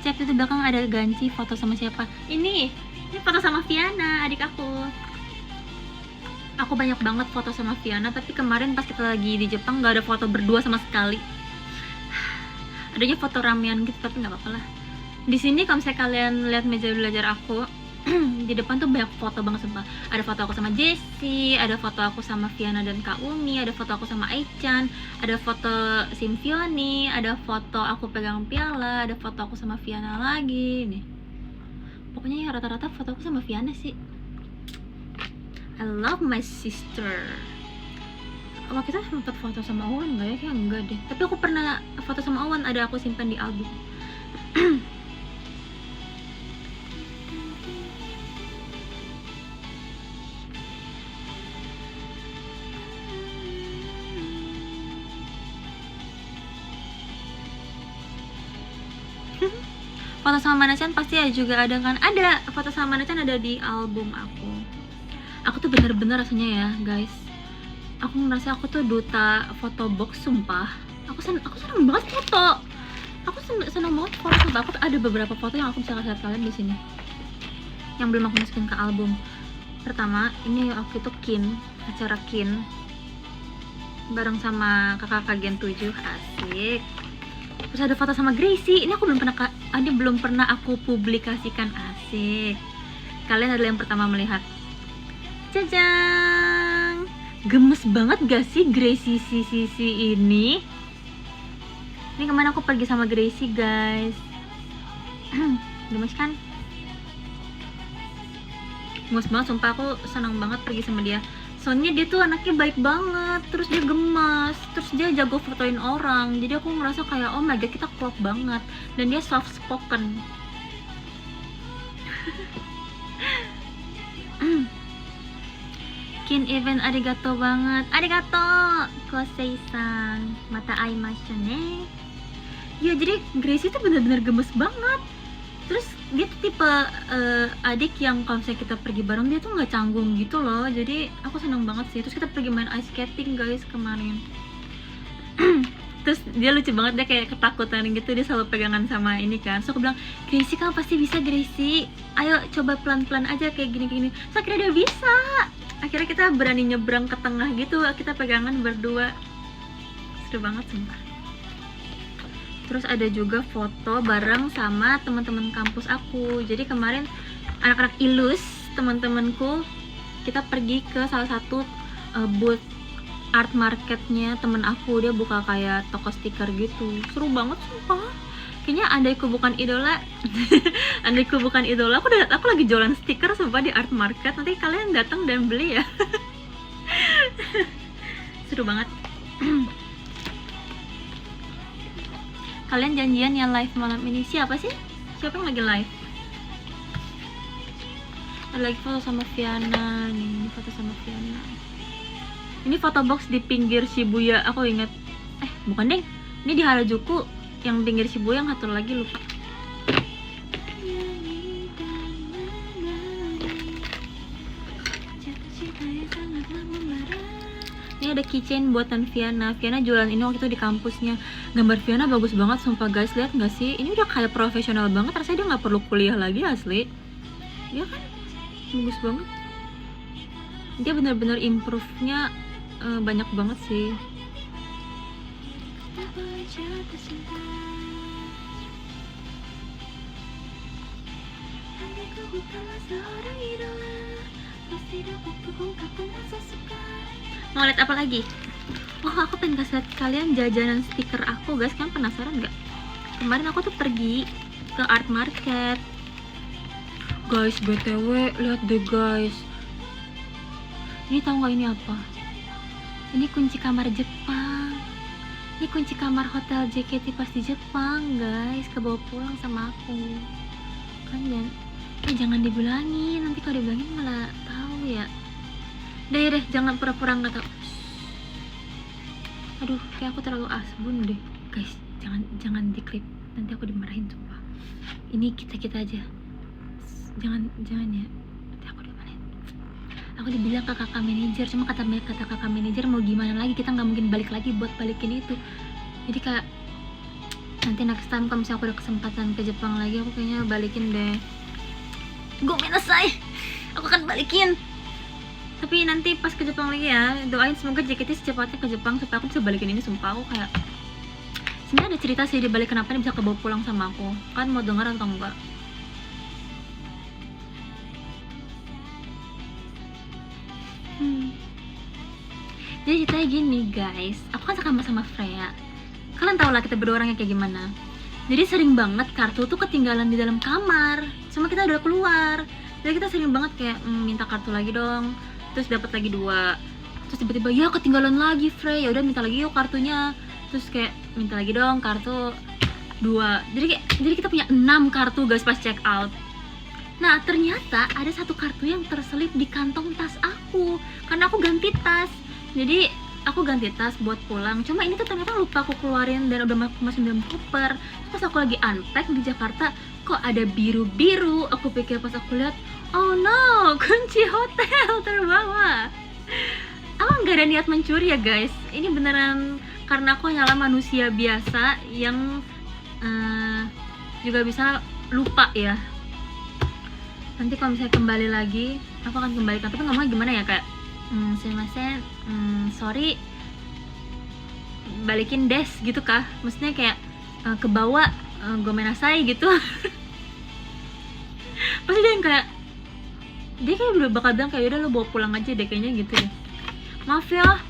Speaker 1: Cep itu belakang ada ganci foto sama siapa? Ini foto sama Viana, adik aku. Aku banyak banget foto sama Viana, tapi kemarin pas kita lagi di Jepang nggak ada foto berdua sama sekali. Adanya foto ramean gitu, tapi nggak apa-apa lah. Di sini kalau misalnya kalian lihat meja belajar aku, di depan tuh banyak foto banget sumpah. Ada foto aku sama Jessie, ada foto aku sama Viana dan Kak Umi, ada foto aku sama Aichan, ada foto Simfioni, ada foto aku pegang piala, ada foto aku sama Viana lagi nih. Pokoknya ya rata-rata foto aku sama Viana sih. I love my sister. Apa kita sempat foto sama Owen nggak ya? Kayak enggak deh. Tapi aku pernah foto sama Owen, ada aku simpan di album. Foto sama Mana-chan pasti ya juga ada kan? Ada, foto sama Mana-chan ada di album aku. Aku tuh bener-bener rasanya ya guys, aku ngerasa aku tuh duta foto box sumpah. Aku seneng banget foto. Aku seneng banget foto sumpah. Aku ada beberapa foto yang aku bisa kasih kalian di sini, yang belum aku masukin ke album. Pertama, ini waktu itu acara Kin bareng sama kakak Gen 7, asik. Terus ada foto sama Gracie. Ini belum pernah aku publikasikan, asik. Kalian adalah yang pertama melihat. Jajang. Gemes banget gak sih Gracie si ini? Ini kemana aku pergi sama Gracie guys. Gemes kan? Gemes banget sumpah, aku senang banget pergi sama dia. Soalnya dia tuh anaknya baik banget, terus dia gemas, terus dia jago fotoin orang. Jadi aku ngerasa kayak oh my god, kita klop banget. Dan dia soft spoken. Kin event arigato banget. Arigato Kosei-san. Mata aimashu ne. Ya jadi Gracie tuh bener-bener gemes banget. Terus dia tuh tipe adik yang kalau misalnya kita pergi bareng dia tuh nggak canggung gitu loh. Jadi aku seneng banget sih. Terus kita pergi main ice skating guys kemarin. Terus dia lucu banget, dia kayak ketakutan gitu, dia selalu pegangan sama ini kan. So aku bilang, Gracie kamu pasti bisa Gracie, ayo coba pelan-pelan aja kayak gini-gini. So akhirnya dia bisa. Akhirnya kita berani nyebrang ke tengah gitu, kita pegangan berdua. Seru banget sumpah. Terus ada juga foto bareng sama teman-teman kampus aku. Jadi kemarin anak-anak ilus teman-temanku, kita pergi ke salah satu booth art marketnya temen aku. Dia buka kayak toko stiker gitu. Seru banget sumpah. Kayaknya andaiku bukan idola andaiku bukan idola, aku lagi jualan stiker sumpah di art market. Nanti kalian datang dan beli ya. Seru banget. Kalian janjian ya live malam ini. Siapa sih? Siapa yang lagi live? Ada lagi foto sama Viana nih. Ini foto sama Viana. Ini foto box di pinggir Shibuya. Aku inget. Bukan deh. Ini di Harajuku. Yang pinggir Shibuya, yang satu lagi lupa. Ini Ini ada keychain buatan Viana. Viana jualan ini waktu itu di kampusnya. Gambar Viana bagus banget sumpah guys, lihat nggak sih? Ini udah kayak profesional banget, rasanya dia nggak perlu kuliah lagi asli. Dia kan bagus banget. Dia bener-bener improve-nya banyak banget sih. Mau lihat apa lagi? Oh, aku pengen kasih lihat kalian jajanan stiker aku guys. Kalian penasaran nggak? Kemarin aku tuh pergi ke art market guys. BTW lihat deh guys, ini tahu nggak ini apa? Ini kunci kamar Jepang. Ini kunci kamar hotel JKT pas di Jepang guys. Kebawa pulang sama aku kan. Jangan dibilangin, nanti kalau dibilangin malah tahu ya. Deh jangan pura-pura nggak tahu. Aduh, kayak aku terlalu asbun deh guys. Jangan diklip, nanti aku dimarahin sumpah. Ini kita aja. Jangan ya, nanti aku dimarahin. Aku dibilang ke kakak manajer, cuma kata kakak manajer mau gimana lagi, kita nggak mungkin balik lagi buat balikin itu. Jadi kayak nanti next time kalau misalnya aku ada kesempatan ke Jepang lagi, aku kayaknya balikin deh. Gomenasai, aku akan balikin. Tapi nanti pas ke Jepang lagi ya, doain semoga JKT secepatnya ke Jepang supaya aku bisa balikin ini. Sumpah aku kayak sebenarnya ada cerita sih di balik kenapa ini bisa kebawa pulang sama aku. Kan mau denger atau enggak? Jadi ceritanya gini guys, aku kan sama Freya. Kalian tau lah kita berdua orangnya kayak gimana. Jadi sering banget kartu tuh ketinggalan di dalam kamar, cuma kita udah keluar. Jadi kita sering banget kayak minta kartu lagi dong, terus dapat lagi 2. Terus tiba-tiba ya ketinggalan lagi Frey, ya udah minta lagi yuk kartunya. Terus kayak minta lagi dong kartu 2. Jadi kita punya 6 kartu guys pas check out. Nah ternyata ada 1 kartu yang terselip di kantong tas aku karena aku ganti tas. Jadi aku ganti tas buat pulang, cuma ini tuh ternyata lupa aku keluarin dan udah masukin dalam koper. Pas aku lagi unpack di Jakarta, kok ada biru-biru. Aku pikir pas aku lihat, oh no, kunci hotel terbawa. Aku nggak ada niat mencuri ya guys, ini beneran karena aku hanyalah manusia biasa yang juga bisa lupa ya. Nanti kalau misalnya kembali lagi, aku akan kembalikan, tapi ngomongnya gimana ya, kayak sumimasen, sorry, balikin des gitu kah? Maksudnya kayak kebawa, gomenasai gitu. Pasti dia yang kayak, dia kayak udah bakal bilang kayak udah lo bawa pulang aja deh kayaknya gitu deh. Maaf ya,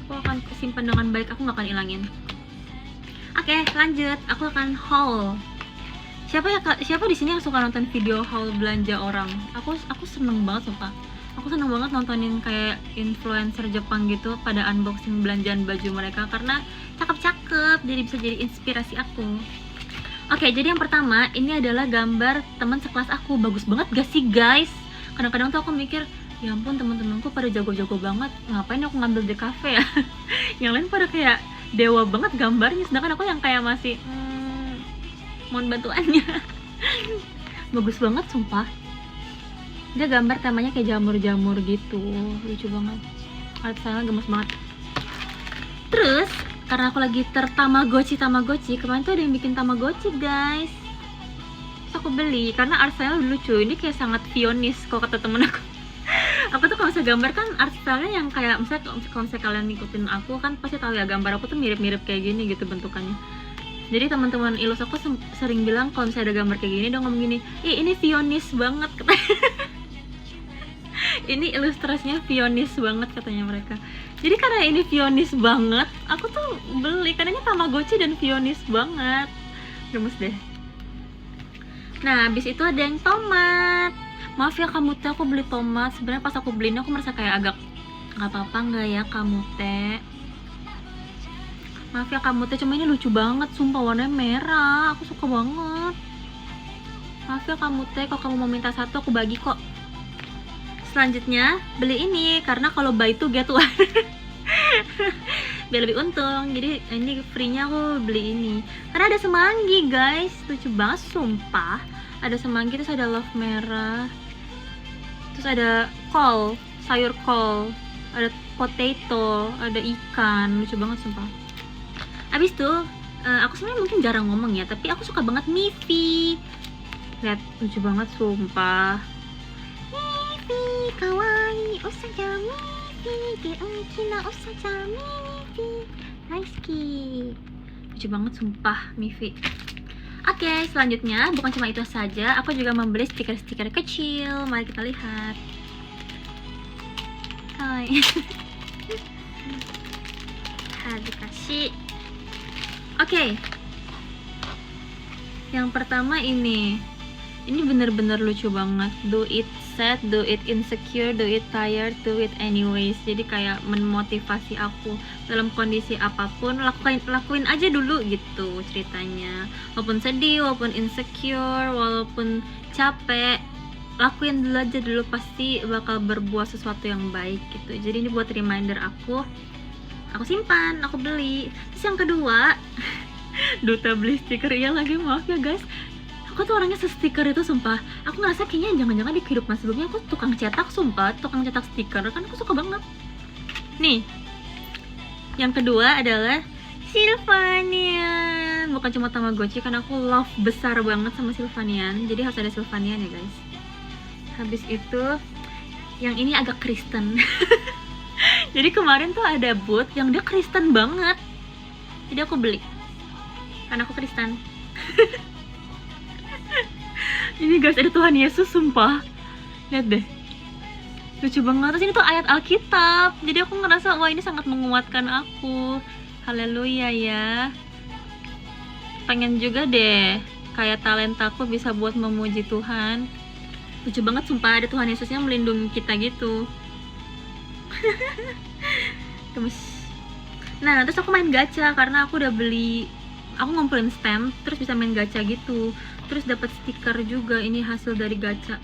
Speaker 1: aku akan simpan dengan baik, aku gak akan ilangin. Oke, lanjut, aku akan haul. Siapa di sini yang suka nonton video haul belanja orang? Aku seneng banget sumpah. Aku seneng banget nontonin kayak influencer Jepang gitu pada unboxing belanjaan baju mereka karena cakep-cakep, jadi bisa jadi inspirasi aku. Oke, jadi yang pertama ini adalah gambar teman sekelas aku. Bagus banget gak sih guys? Kadang-kadang tuh aku mikir, ya ampun teman-temanku pada jago-jago banget, ngapain aku ngambil di cafe ya? Yang lain pada kayak dewa banget gambarnya, sedangkan aku yang kayak masih mohon bantuannya. Bagus banget sumpah. Dia gambar temanya kayak jamur-jamur gitu, lucu banget. Art style gemes banget. Terus karena aku lagi Tamagotchi, kemarin tuh ada yang bikin Tamagotchi guys. Terus aku beli karena art style lucu. Ini kayak sangat Fionis kalau kata temen aku. Aku tuh kalau misalnya gambar kan art style-nya yang kayak misalnya kalau misalnya kalian ngikutin aku kan pasti tahu ya, gambar aku tuh mirip-mirip kayak gini gitu bentukannya. Jadi teman-teman ilus aku sering bilang kalau misalnya ada gambar kayak gini, dong ngomong gini, ih ini Fionis banget katanya. Ini ilustrasinya Fionis banget katanya mereka. Jadi karena ini Fionis banget, aku tuh beli karena ini Tamagotchi dan Fionis banget. Gemes deh. Nah, habis itu ada yang tomat. Maaf ya kamu teh, aku beli tomat. Sebenarnya pas aku belinya aku merasa kayak agak nggak apa-apa nggak ya kamu teh. Maaf ya kamu teh, cuma ini lucu banget sumpah, warnanya merah. Aku suka banget. Maaf ya kamu teh, kalau kamu mau minta satu aku bagi kok. Selanjutnya beli ini karena kalau buy two get one biar lebih untung. Jadi ini free-nya aku beli ini karena ada semanggi guys, lucu banget sumpah. Ada semanggi, terus ada love merah, terus ada kol, sayur kol. ada potato, ada ikan, lucu banget sumpah. Abis itu aku sebenarnya mungkin jarang ngomong ya, tapi aku suka banget Miffy. Lihat, lucu banget sumpah. Miffy kawaii osaja Miffy de ukina osaja Miffy daisuki. Lucu banget sumpah Miffy. Oke, selanjutnya bukan cuma itu saja, aku juga membeli stiker-stiker kecil. Mari kita lihat. Hai. Hadikashi. Oke. Yang pertama ini bener-bener lucu banget. Do it sad, do it insecure, do it tired, do it anyways. Jadi kayak memotivasi aku dalam kondisi apapun, lakuin aja dulu gitu ceritanya. Walaupun sedih, walaupun insecure, walaupun capek, lakuin dulu aja dulu, pasti bakal berbuah sesuatu yang baik gitu. Jadi ini buat reminder aku simpan, aku beli. Terus yang kedua, Duta beli stiker. Iya lagi, maaf ya guys, aku tuh orangnya stiker itu sumpah. Aku ngerasa kayaknya jangan-jangan di kehidupan sebelumnya aku tukang cetak, sumpah, tukang cetak stiker, kan aku suka banget. Nih, yang kedua adalah Sylvanian. Bukan cuma Tamagotchi, karena aku love besar banget sama Sylvanian. Jadi harus ada Sylvanian ya guys. Habis itu yang ini agak Kristen. Jadi kemarin tuh ada booth yang dia Kristen banget, jadi aku beli karena aku Kristen. Ini guys, ada Tuhan Yesus sumpah, lihat deh, lucu banget. Terus ini tuh ayat Alkitab, jadi aku ngerasa wah ini sangat menguatkan aku. Haleluya ya. Pengen juga deh kayak talentaku bisa buat memuji Tuhan. Lucu banget sumpah, ada Tuhan Yesusnya melindungi kita gitu. Terus aku main gacha karena aku udah beli, aku ngumpulin stamp terus bisa main gacha gitu, terus dapat stiker juga. Ini hasil dari gacha.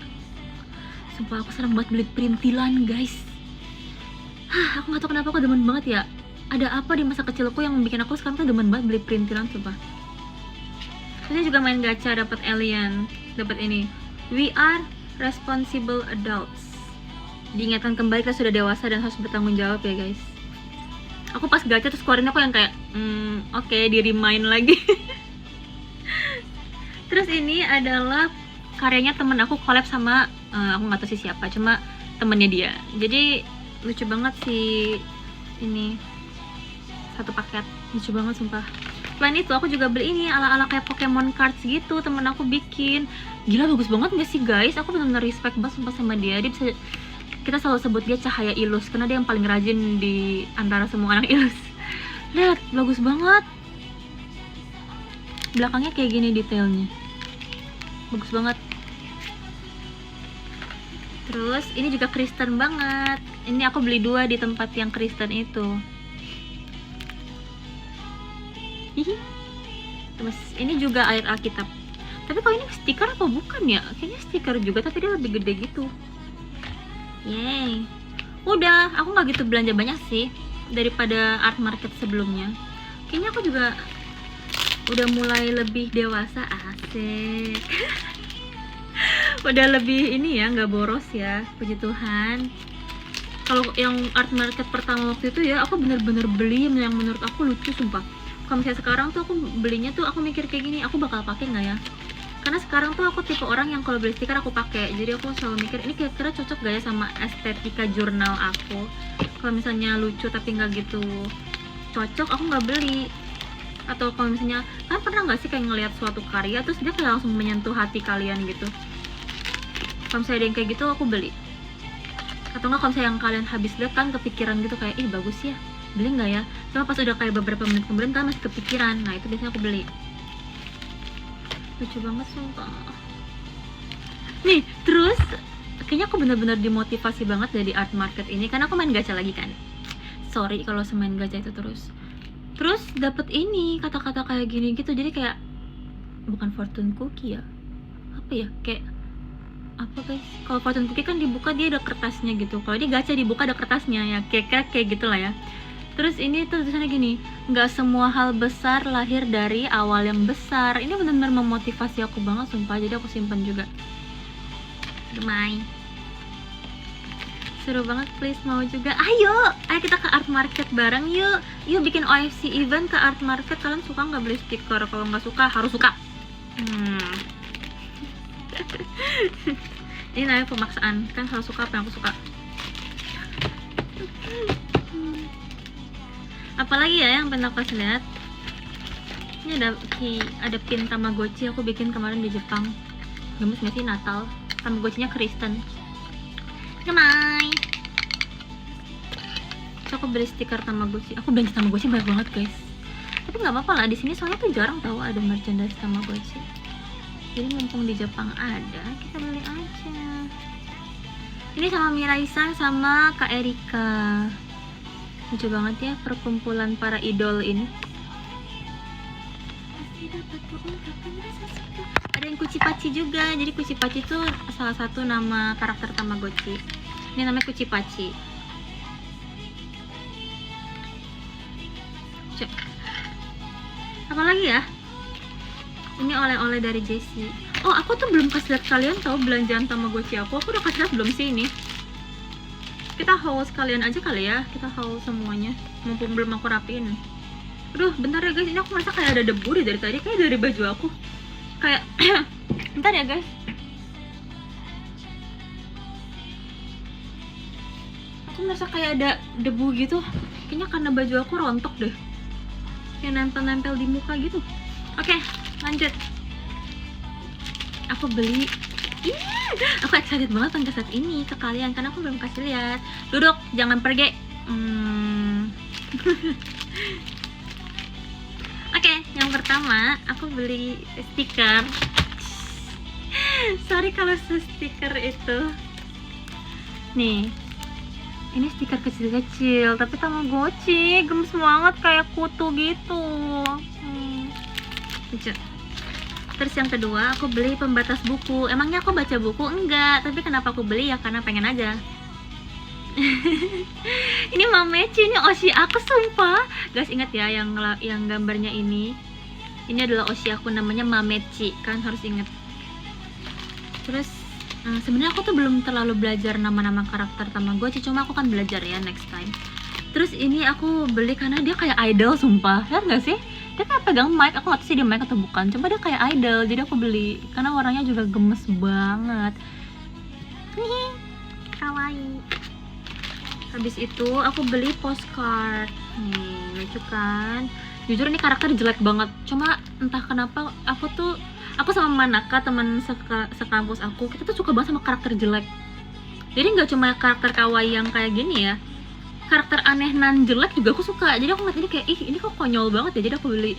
Speaker 1: Sumpah aku senang banget beli perintilan guys. Aku nggak tahu kenapa aku demen banget ya. Ada apa di masa kecilku yang bikin aku sekarang tuh demen banget beli perintilan sumpah. Terus juga main gacha dapat alien, dapat ini. We are responsible adults. Diingatkan kembali kita sudah dewasa dan harus bertanggung jawab ya guys. Aku pas gacha terus keluarin aku yang kayak oke, di remind lagi. Terus ini adalah karyanya temen aku, collab sama aku nggak tahu sih siapa, cuma temennya dia. Jadi lucu banget sih ini, satu paket lucu banget sumpah. Selain itu aku juga beli ini ala-ala kayak Pokemon cards gitu, temen aku bikin. Gila bagus banget gak sih guys? Aku benar-benar respect banget sumpah sama dia. Dia bisa, kita selalu sebut dia cahaya ilus karena dia yang paling rajin di antara semua anak ilus. Lihat, bagus banget. Belakangnya kayak gini detailnya, bagus banget. Terus ini juga Kristen banget. Ini aku beli 2 di tempat yang Kristen itu. Hihi. Terus ini juga ayat Alkitab. Tapi kalau ini stiker apa bukan ya? Kayaknya stiker juga tapi dia lebih gede gitu. Yeay. Udah, aku nggak gitu belanja banyak sih daripada art market sebelumnya. Kayaknya aku juga udah mulai lebih dewasa, asik. Udah lebih ini ya, nggak boros ya, puji Tuhan. Kalau yang art market pertama waktu itu ya, aku bener-bener beli yang menurut aku lucu sumpah. Kalau misalnya sekarang tuh aku belinya tuh aku mikir kayak gini, aku bakal pakai nggak ya? Karena sekarang tuh aku tipe orang yang kalau beli stiker aku pakai. Jadi aku selalu mikir ini kira-kira cocok gak ya sama estetika jurnal aku. Kalau misalnya lucu tapi nggak gitu cocok, aku nggak beli. Atau kalau misalnya, kalian pernah nggak sih kayak ngelihat suatu karya terus dia kayak langsung menyentuh hati kalian gitu? Kalau misalnya ada yang kayak gitu aku beli. Atau nggak kalau misalnya yang kalian habis lihat kan kepikiran gitu kayak ih bagus ya, beli nggak ya? Cuma pas udah kayak beberapa menit kemudian kan masih kepikiran. Nah itu biasanya aku beli. Lucu banget sumpah. Nih terus kayaknya aku bener-bener dimotivasi banget dari art market ini karena aku main gacha lagi kan. Sorry kalau semain gacha itu terus dapet ini kata-kata kayak gini gitu. Jadi kayak bukan fortune cookie ya, apa ya, kayak apa guys, kalau fortune cookie kan dibuka dia ada kertasnya gitu, kalau dia gacha dibuka ada kertasnya ya, kayak gitulah ya. Terus ini tuh tulisannya gini, nggak semua hal besar lahir dari awal yang besar. Ini benar-benar memotivasi aku banget sumpah, jadi aku simpan juga. Gemai. Seru banget, please mau juga. Ayo kita ke art market bareng yuk. Yuk bikin OFC event ke art market. Kalian suka nggak beli stiker? Kalau nggak suka harus suka. Ini namanya pemaksaan, kan harus suka apa yang aku suka. Apalagi ya yang pengen aku kasih lihat. Ini ada pin Tamagotchi aku bikin kemarin di Jepang. Gemes nggak sih Natal? Tamagotchinya Kristen. Gemai. So, aku beli stiker Tamagotchi. Aku belanja Tamagotchi banyak banget guys. Tapi nggak apa-apa lah, di sini soalnya tuh jarang tahu ada merchandise Tamagotchi. Jadi mumpung di Jepang ada, kita beli aja. Ini sama Mirai-san sama Kak Erika. Lucu banget ya perkumpulan para idol ini. Ada yang Kucipachi juga. Jadi Kucipachi itu salah satu nama karakter Tamagotchi. Ini namanya Kucipachi. Apa lagi ya? Ini oleh-oleh dari Jessie. Oh, aku tuh belum kasih lihat kalian tahu belanjaan Tamagotchi aku. Aku udah kasih lihat belum sih ini? Kita haul sekalian aja kali ya. Kita haul semuanya. Mumpung belum aku rapiin. Aduh, bentar ya guys. Ini aku merasa kayak ada debu deh dari tadi. Kayak dari baju aku. Kayak bentar ya guys. Aku merasa kayak ada debu gitu. Kayaknya karena baju aku rontok deh. Kayak nempel-nempel di muka gitu. Oke, lanjut. Aku beli. Aku excited banget tentang set ini ke kalian karena aku belum kasih lihat. Duduk, jangan pergi. Oke, yang pertama aku beli stiker. Sorry kalau stiker itu. Nih, ini stiker kecil-kecil tapi Tamagotchi, gemes banget kayak kutu gitu. Lucu. Terus yang kedua aku beli pembatas buku. Emangnya aku baca buku? Enggak, tapi kenapa aku beli ya karena pengen aja. Ini Mamechi, ini Oshi aku sumpah. Guys ingat ya yang gambarnya ini. Ini adalah Oshi aku namanya Mamechi, kan harus ingat. Terus sebenarnya aku tuh belum terlalu belajar nama-nama karakter Tamagotchi, cuma aku kan belajar ya next time. Terus ini aku beli karena dia kayak idol sumpah. Lihat nggak sih? Dia kayak pegang mic, aku nggak tahu sih dia mic atau bukan. Cuma dia kayak idol, jadi aku beli karena warnanya juga gemes banget. Nih, kawaii. Habis itu aku beli postcard. Nih, lucu kan? Jujur ini karakter jelek banget. Cuma entah kenapa aku sama Manaka, teman sekampus aku, kita tuh suka banget sama karakter jelek. Jadi nggak cuma karakter kawaii yang kayak gini ya. Karakter aneh nan jelek juga aku suka. Jadi aku ngeliat ini kayak, ih ini kok konyol banget ya. Jadi aku beli.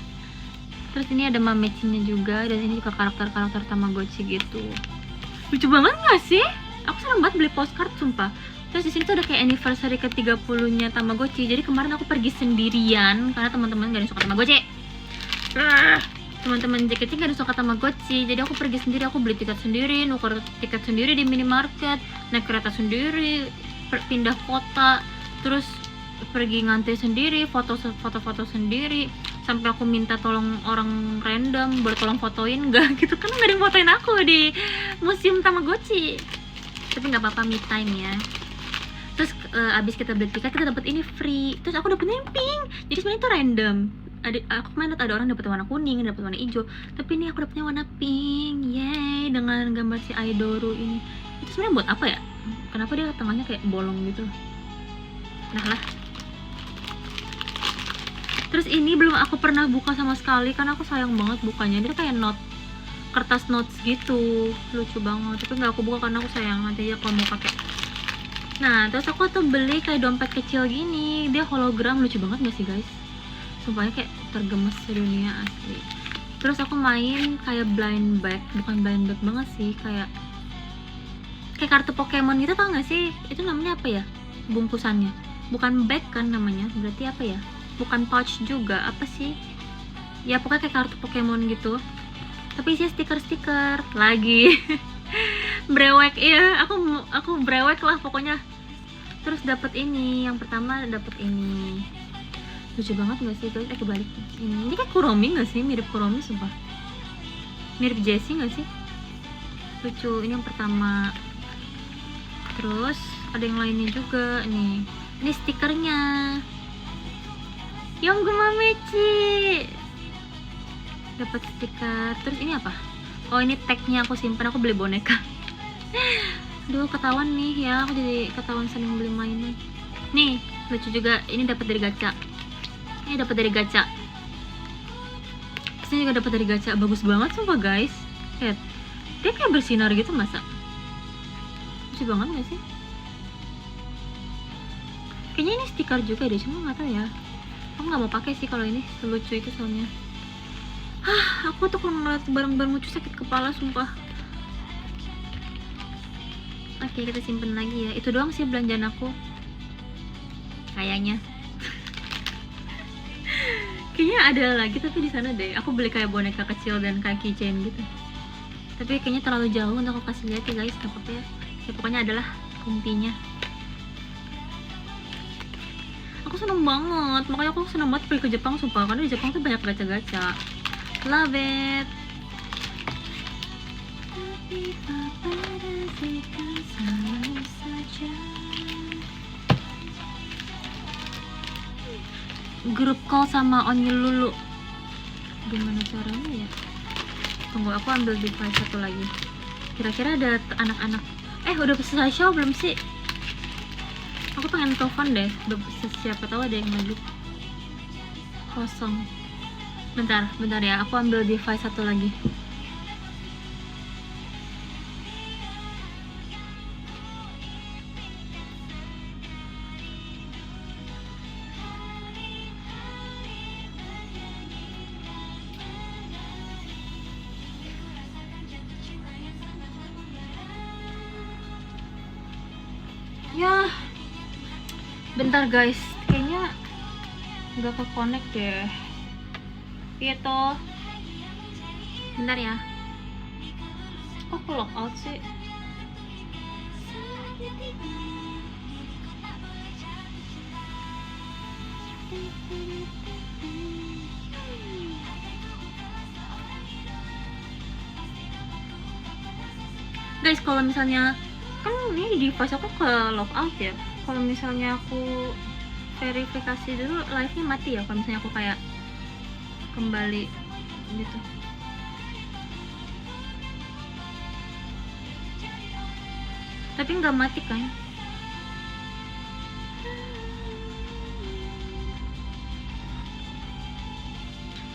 Speaker 1: Terus ini ada Mamechi-nya juga. Dan ini juga karakter-karakter Tamagotchi gitu. Lucu banget gak sih? Aku seneng banget beli postcard sumpah. Terus di sini tuh ada kayak anniversary ke-30-nya Tamagotchi. Jadi kemarin aku pergi sendirian karena teman-teman gak ada yang suka Tamagotchi. Teman-teman JKT gak ada yang suka Tamagotchi. Jadi aku pergi sendiri, aku beli tiket sendiri, nuker tiket sendiri di minimarket, naik kereta sendiri, pindah kota, terus pergi ngantri sendiri, foto-foto sendiri, sampai aku minta tolong orang random buat tolong fotoin gak gitu kan, gak ada yang fotoin aku di museum Tamagotchi. Tapi nggak apa-apa, me time ya. Terus abis kita beli tiket kita dapat ini free. Terus aku dapet yang pink. Jadi sebenarnya itu random. Aku kemarin lihat ada orang dapat warna kuning, dapat warna hijau. Tapi ini aku dapetnya warna pink. Yeay, dengan gambar si Aidoru ini. Itu sebenarnya buat apa ya? Kenapa dia tengahnya kayak bolong gitu? Nah lah. Terus ini belum aku pernah buka sama sekali karena aku sayang banget bukanya. Dia kayak kertas notes gitu, lucu banget. Tapi nggak aku buka karena aku sayang, nanti aja kalau mau pakai. Nah, terus aku tuh beli kayak dompet kecil gini, dia hologram, lucu banget gak sih guys? Sumpahnya kayak tergemes sedunia asli. Terus aku main kayak blind bag, bukan blind bag banget sih, kayak kartu Pokemon gitu, tau gak sih? Itu namanya apa ya? Bungkusannya, bukan bag kan namanya, berarti apa ya? Bukan pouch juga, apa sih? Ya pokoknya kayak kartu Pokemon gitu. Tapi isinya stiker-stiker lagi. Brewek, iya, aku brewek lah pokoknya. Terus dapat ini, yang pertama dapat ini. Lucu banget gak sih guys? Kebalik. Ini kayak Kuromi gak sih? Mirip Kuromi sumpah. Mirip Jessie gak sih? Lucu, ini yang pertama. Terus ada yang lainnya juga nih. Ini stikernya Yongguma Mechi, dapat stiker. Terus ini apa? Oh, ini tagnya aku simpan, aku beli boneka. Duh, ketahuan nih ya, aku jadi ketahuan sering beli mainan. Nih, lucu juga, ini dapat dari gacha. Ini dapat dari gacha. Ini juga dapat dari gacha. Bagus banget sumpah guys. Lihat. Dia kayak bersinar gitu masa. Lucu banget gak sih? Kayaknya ini stiker juga deh, cuma nggak tahu ya. Aku nggak mau pakai sih kalau ini, selucu itu soalnya. Aku tuh kalau ngeliat barang-barang lucu sakit kepala sumpah. Oke, kita simpen lagi ya. Itu doang sih belanjaan aku. Kayaknya. Kayaknya ada lagi tapi di sana deh. Aku beli kayak boneka kecil dan kayak keychain gitu. Tapi kayaknya terlalu jauh untuk aku kasih lihat ya guys. Gak apa-apa ya. Ya pokoknya adalah intinya. Aku seneng banget, makanya aku seneng banget pergi ke Jepang sumpah, karena di Jepang tuh banyak gacha-gacha. Love it. Grup call sama Onyu Lulu, gimana caranya ya? Tunggu, aku ambil device satu lagi. Kira-kira ada anak-anak. Udah selesai show belum sih? Aku pengen telepon deh, siapa tahu ada yang lagi kosong. Bentar ya, aku ambil device satu lagi. Ya, bentar guys, kayaknya nggak ke connect deh. Iya toh. Bentar ya. Kok ke log out sih? Guys, kalau misalnya kan ini di device aku ke log out ya. Kalau misalnya aku verifikasi dulu, live-nya mati ya. Kalau misalnya aku kayak kembali gitu. Tapi nggak mati kan?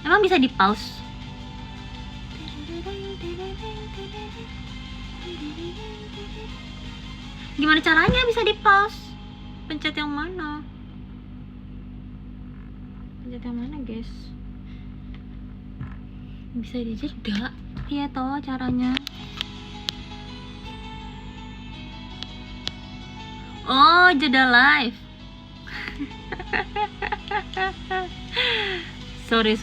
Speaker 1: Emang bisa di pause? Gimana caranya bisa di pause? Pencet yang mana? Pencet yang mana guys? Bisa dijeda? Iya toh caranya. Oh, jeda live. sorry,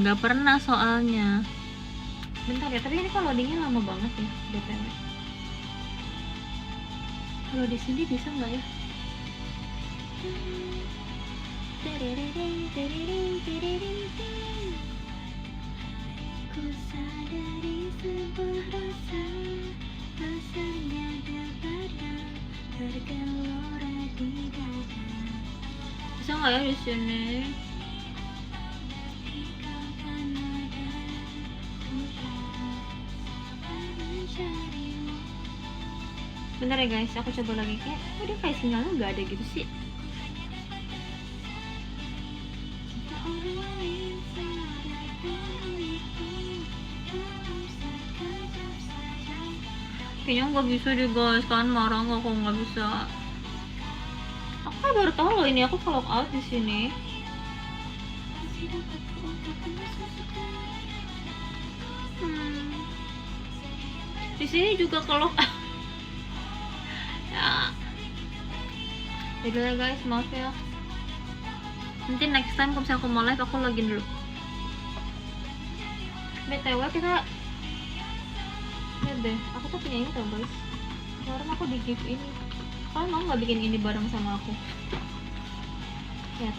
Speaker 1: nggak pernah soalnya. Bentar ya, tapi ini kok loadingnya lama banget ya, btw. Kalau di sini bisa nggak ya? Ku sadari sebuah rasa, rasanya dapat bergelora di dada. Bisa nggak ya di sini? Bentar ya guys, aku coba lagi. Kok dia kayak sinyalnya nggak ada gitu sih? Kayaknya nggak bisa deh guys, kalian marah nggak kalau nggak bisa? Aku kan baru tahu loh ini, aku log out di sini. Di sini juga log out. Jadi lah guys, maaf ya. Nanti next time kalau misalnya aku mau live, aku login dulu. BTW kita lihat deh, aku tuh punya ini tau guys. Kemarin aku di gift ini. Kalian mau nggak bikin ini bareng sama aku? Lihat.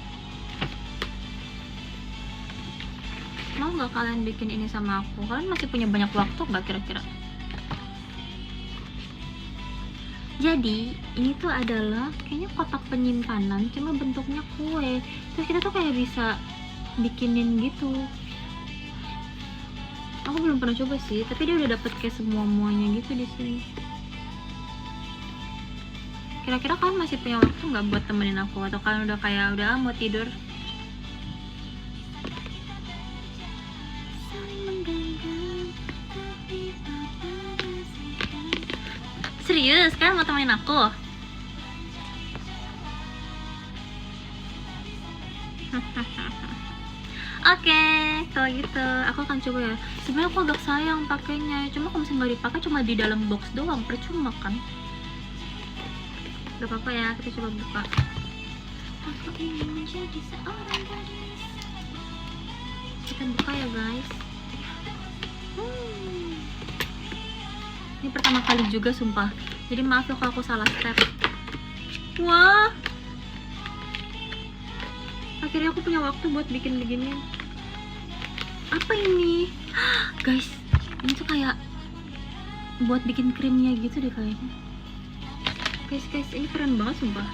Speaker 1: Mau nggak kalian bikin ini sama aku? Kalian masih punya banyak waktu nggak kira-kira? Jadi ini tuh adalah kayaknya kotak penyimpanan, cuma bentuknya kue. Terus kita tuh kayak bisa bikinin gitu. Aku belum pernah coba sih, tapi dia udah dapet kayak semua-muanya gitu di sini. Kira-kira kalian masih punya waktu nggak buat temenin aku, atau kalian udah kayak udah mau tidur? Serius, kalian mau temenin aku? Oke, kalau gitu aku akan coba ya. Sebenarnya aku agak sayang pakainya, cuma kalau misalnya nggak dipakai cuma di dalam box doang, percuma kan? Gak apa-apa ya, kita coba buka. Aku ingin menjadi seorang gadis. Kita buka ya guys. Ini pertama kali juga sumpah, jadi maaf ya kalau aku salah step. Wah, akhirnya aku punya waktu buat bikin begini. Apa ini? Guys, ini tuh kayak buat bikin krimnya gitu deh kayaknya. Guys, ini keren banget sumpah.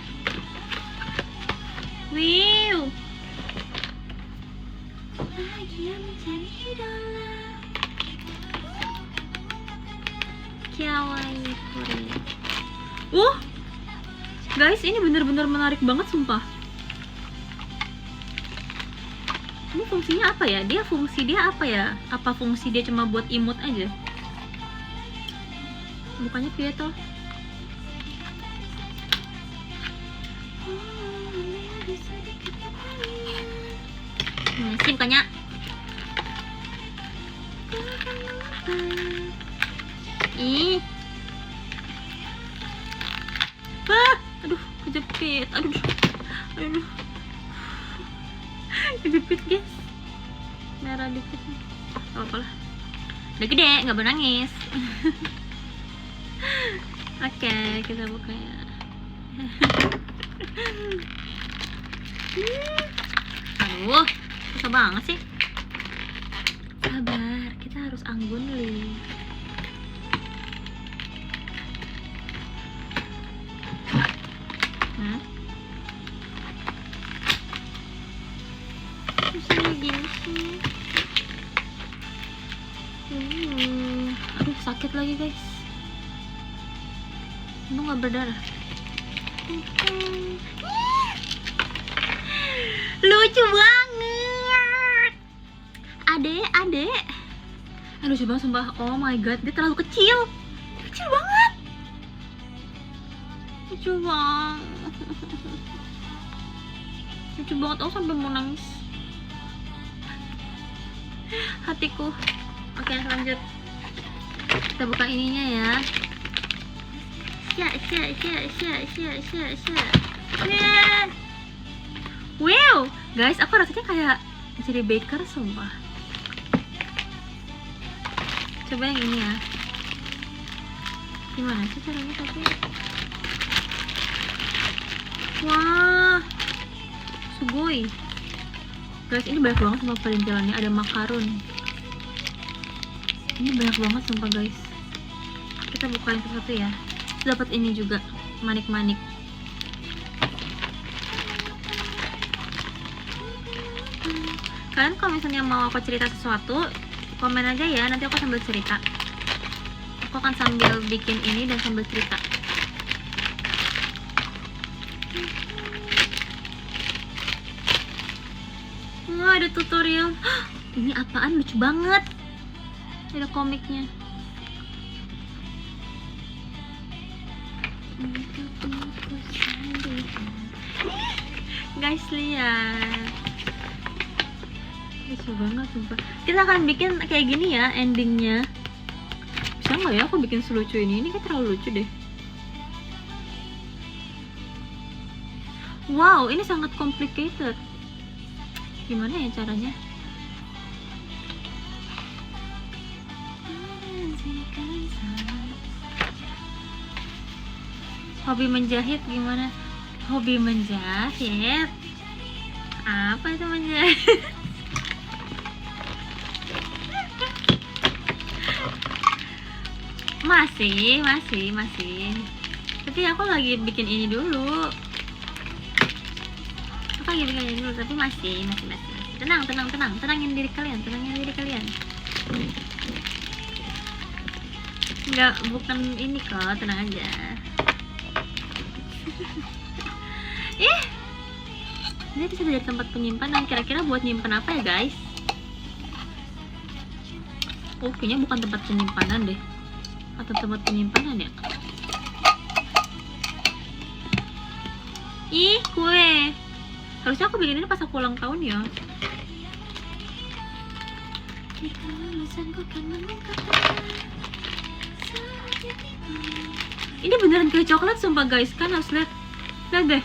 Speaker 1: Wow. Bahagia mencari idola. Kawaii Korea. Guys, ini bener-bener menarik banget sumpah. Ini fungsinya apa ya? Fungsi dia apa ya? Apa fungsi dia cuma buat imut aja? Bukannya piye toh? Sim kayaknya. Ih. Aduh, kejepit. Aduh. Kejepit, guys. Merah dikit nih. Apa lah. Udah gede, nggak menangis. Oke, kita buka ya. Aduh, susah banget sih. Sabar, kita harus anggun li. Susahnya gini sih. Aduh, sakit lagi guys. Untung nggak berdarah. Lucu banget. Adek. Aduh, coba sumpah. Oh my god, dia terlalu kecil. Kecil banget. Lucu banget. Lucu banget, aku sampai mau nangis. Hatiku. Oke, lanjut. Kita buka ininya ya. Wow, guys, aku rasanya kayak jadi baker sumpah. Coba yang ini ya. Gimana sih caranya tapi? Wah, sugoi. Guys, ini banyak banget sama perintilannya. Ada makaron. Ini banyak banget sumpah guys. Kita bukain satu-satu ya. Dapat ini juga, manik-manik. Kalian kalau misalnya mau aku cerita sesuatu, komen aja ya, nanti aku sambil cerita. Aku akan sambil bikin ini dan sambil cerita. Wah, ada tutorial. Ini apaan? Lucu banget. Ada komiknya. Guys, lihat. Lucu banget sumpah. Kita akan bikin kayak gini ya endingnya. Bisa nggak ya aku bikin selucu ini? Ini kayak terlalu lucu deh. Wow, ini sangat complicated. Gimana ya caranya? Hobi menjahit gimana? Hobi menjahit? Apa itu menjahit? masih. Tapi Tapi aku lagi bikin ini dulu. Aku lagi bikin ini dulu, tapi masih. Tenangin diri kalian. Enggak, bukan ini kok, tenang aja. Dia bisa jadi tempat penyimpanan. Kira-kira buat nyimpan apa ya guys? Oh, kayaknya bukan tempat penyimpanan deh. Atau tempat penyimpanan ya? Ih, kue. Harusnya aku bikin ini pas aku ulang tahun ya. Ini beneran kayak coklat sumpah guys, kan harus lihat deh.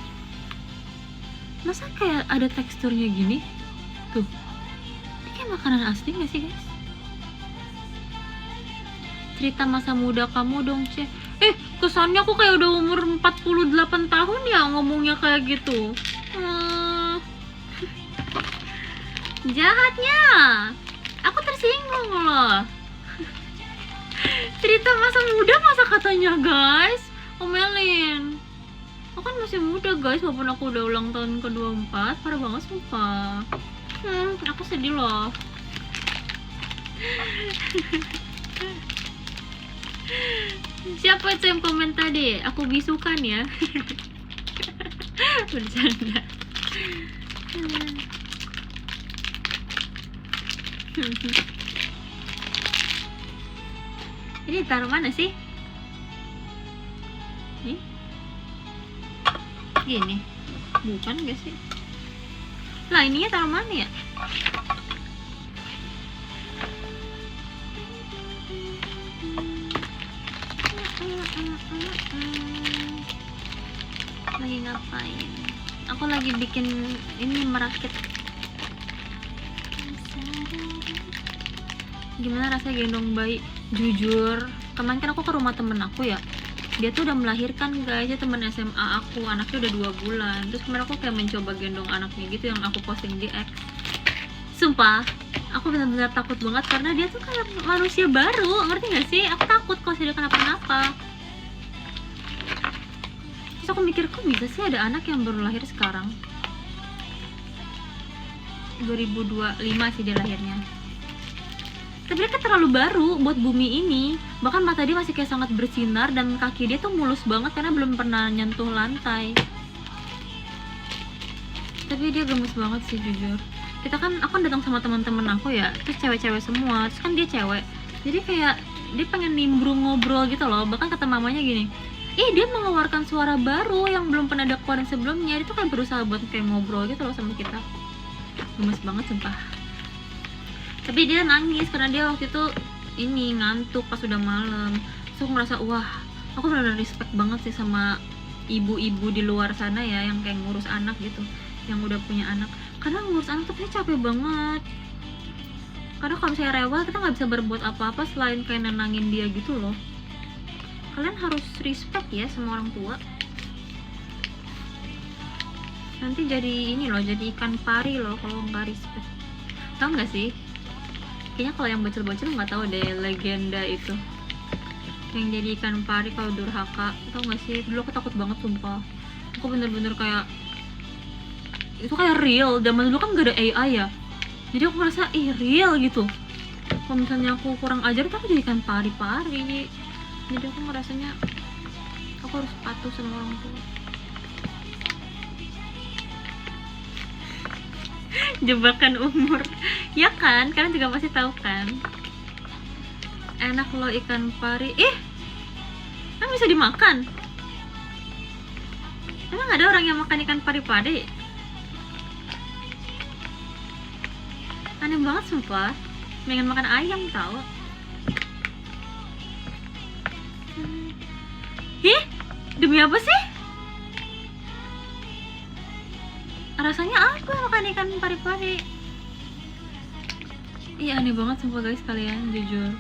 Speaker 1: Masa kayak ada teksturnya gini? Tuh. Ini kayak makanan asli gak sih guys? Cerita masa muda kamu dong, Ce. Kesannya aku kayak udah umur 48 tahun ya ngomongnya kayak gitu. Jahatnya. Aku tersinggung loh. Cerita masa muda masa katanya guys. Omelin. Aku kan masih muda guys, walaupun aku udah ulang tahun ke-24. Parah banget sumpah. Aku sedih loh. Siapa itu yang komen tadi? Aku bisukan ya. Bercanda. Ini taruh mana sih? Nih? Gini? Bukan gak sih? Lah ininya taruh mana ya? Lagi ngapain? Aku lagi bikin ini, merakit. Gimana rasanya gendong bayi? Jujur, kemarin kan aku ke rumah temen aku ya. Dia tuh udah melahirkan guys, dia temen SMA aku, anaknya udah 2 bulan. Terus kemarin aku kayak mencoba gendong anaknya gitu yang aku posting di X. Sumpah, aku benar-benar takut banget karena dia tuh kayak manusia baru, ngerti gak sih? Aku takut kalau dia kenapa-napa. Terus aku mikir, kok bisa sih ada anak yang baru lahir sekarang? 2025 sih dia lahirnya. Tapi dia kan terlalu baru buat bumi ini. Bahkan mata dia masih kayak sangat bersinar dan kaki dia tuh mulus banget karena belum pernah nyentuh lantai. Tapi dia gemes banget sih jujur. Aku kan datang sama teman-teman aku ya, terus cewek-cewek semua, terus kan dia cewek. Jadi kayak dia pengen nimbrung ngobrol gitu loh. Bahkan kata mamanya gini, dia mengeluarkan suara baru yang belum pernah ada keluarin sebelumnya. Dia tuh kayak berusaha buat kayak ngobrol gitu loh sama kita. Gemes banget sumpah. Tapi dia nangis karena dia waktu itu ini ngantuk pas udah malam. So aku ngerasa wah, aku benar-benar respect banget sih sama ibu-ibu di luar sana ya yang kayak ngurus anak gitu, yang udah punya anak. Karena ngurus anak tuh kayak capek banget. Karena kalau misalnya rewel kita nggak bisa berbuat apa-apa selain kayak nenangin dia gitu loh. Kalian harus respect ya sama orang tua. Nanti jadi ini loh, jadi ikan pari loh kalau nggak respect. Tahu nggak sih? Kayaknya kalau yang bocil-bocil nggak tahu deh legenda itu yang jadi ikan pari kalau durhaka. Tau nggak sih? Dulu aku takut banget sumpah. Aku bener-bener kayak itu kayak real. Zaman dulu kan gak ada AI ya, jadi aku ngerasa real gitu. Kalau misalnya aku kurang ajar tuh aku jadi ikan pari-pari. Jadi aku ngerasanya aku harus patuh sama orang tua. Jebakan umur ya kan, kalian juga pasti tahu kan. Enak loh ikan pari. Emang bisa dimakan? Emang ada orang yang makan ikan pari-pari? Aneh banget sumpah. Pengen makan ayam tau. Demi apa sih? Rasanya apa makan ikan pari-pari? Iya aneh banget sumpah guys, kalian jujur.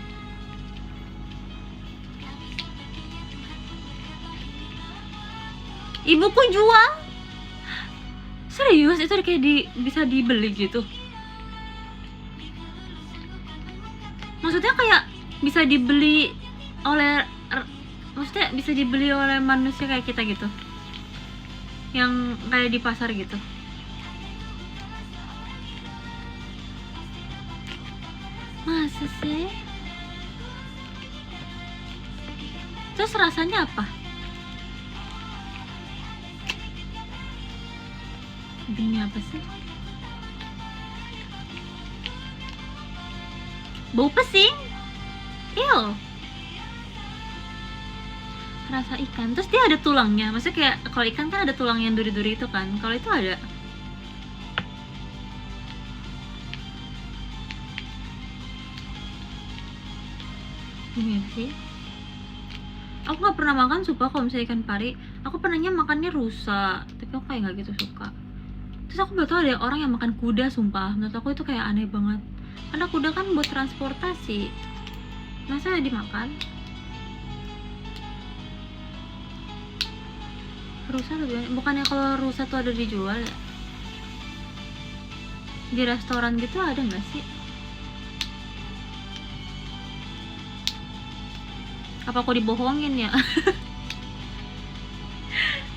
Speaker 1: Ibuku jual? Serius? Itu kayak bisa dibeli gitu? Maksudnya kayak bisa dibeli oleh Maksudnya bisa dibeli oleh manusia kayak kita gitu, yang kayak di pasar gitu. Masa sih? Terus rasanya apa? Ini apa sih? Bau pesing. Ew. Rasa ikan. Terus dia ada tulangnya. Maksudnya kayak kalau ikan kan ada tulang yang duri-duri itu kan. Kalau itu ada. Ini apa sih? Aku nggak pernah makan suka kalau misalnya ikan pari. Aku pernahnya makannya rusa, tapi aku kayak nggak gitu suka. Terus aku baru tahu ada orang yang makan kuda, sumpah. Menurut aku itu kayak aneh banget. Karena kuda kan buat transportasi. Masa dimakan? Rusa lebih, bukannya kalau rusa tuh ada dijual ya? Di restoran gitu ada nggak sih? Apa aku dibohongin ya?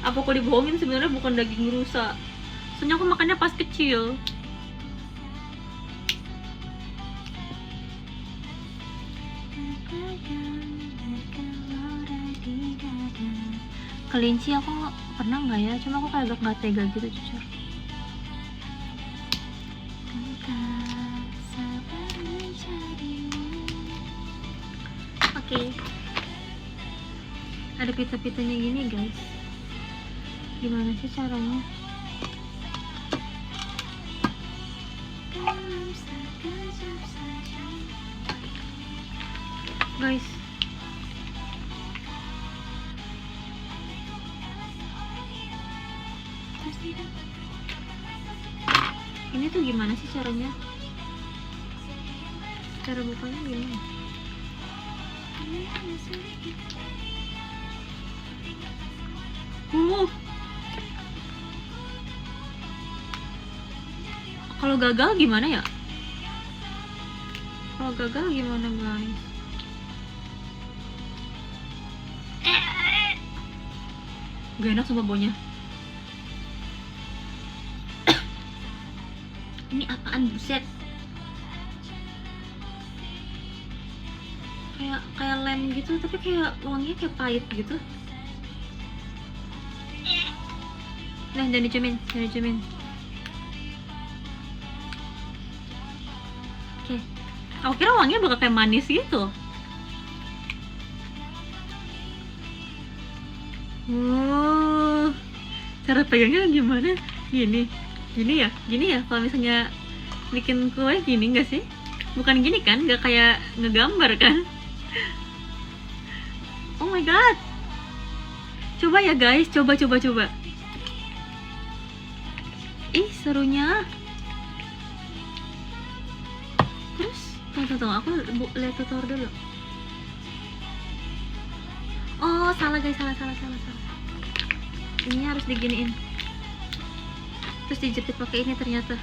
Speaker 1: Apa aku dibohongin sebenarnya bukan daging rusa? Soalnya aku makannya pas kecil. Kelinci aku pernah nggak ya? Cuma aku kayak nggak tega gitu jujur. Oke. Ada pita-pitanya gini guys. Gimana sih caranya? Guys, ini tuh gimana sih caranya? Cara bukanya gimana? Kalau gagal gimana ya? Kalau gagal gimana guys? Gak enak sumpah baunya. Ini apaan buset? Kayak lem gitu, tapi kayak wanginya kayak pahit gitu. Nah, jangan dicumin. Oke. Aku kira wanginya bakal kayak manis gitu. Cara pegangnya gimana? Gini ya. Kalau misalnya bikin kue gini nggak sih? Bukan gini kan? Nggak kayak ngegambar kan? Oh my god. Coba ya guys, coba. Ih, serunya. Terus, tunggu, aku lihat tutorial dulu. Oh, salah guys, salah. Ini harus diginiin. Terus dijepit pakai ini ternyata.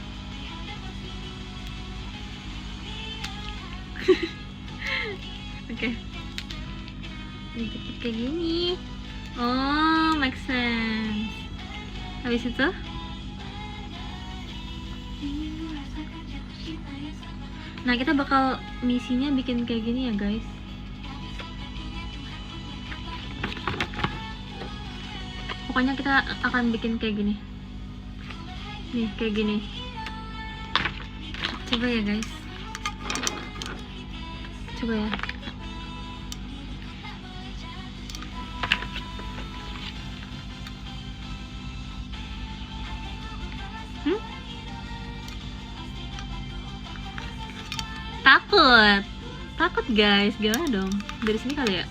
Speaker 1: Oke. Dijepit kayak gini. Oh, make sense. Habis itu nah, kita bakal misinya bikin kayak gini ya guys. Pokoknya kita akan bikin kayak gini. Nih, kayak gini. Coba ya guys. Coba ya. Takut guys, gimana dong? Dari sini kali ya?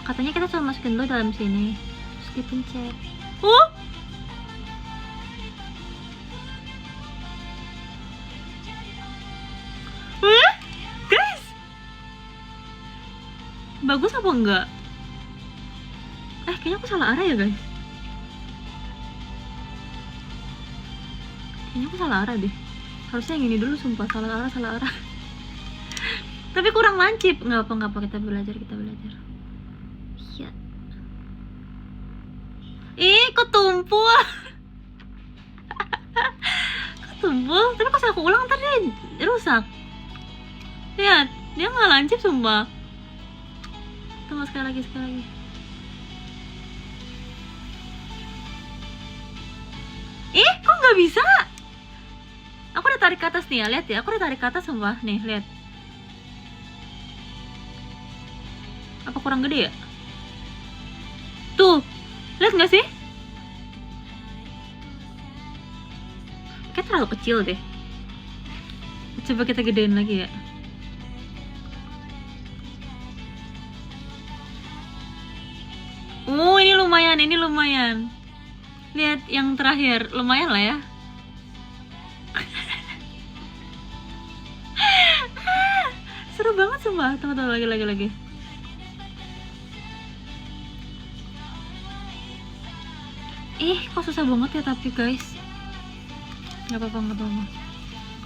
Speaker 1: Katanya kita cuma masukin dulu dalam sini, terus dipencet. Guys, bagus apa enggak? Kayaknya aku salah arah ya guys. Kayaknya aku salah arah deh. Harusnya yang ini dulu, sumpah salah arah. Tapi kurang lancip. Nggak apa, kita belajar. Iya. Kok tumpul? Tapi pas aku ulang ntar dia rusak. Lihat, dia nggak lancip sumpah. Tunggu sekali lagi. Kok nggak bisa? Aku udah tarik ke atas nih ya, lihat ya. Aku udah tarik ke atas sumpah. Nih, lihat. Apa kurang gede ya? Tuh, lihat nggak sih? Kayak terlalu kecil deh. Coba kita gedein lagi ya. Oh, ini lumayan. Lihat yang terakhir, lumayan lah ya. Seru banget sumpah. Tunggu lagi. Kok susah banget ya tapi guys. Gak apa-apa.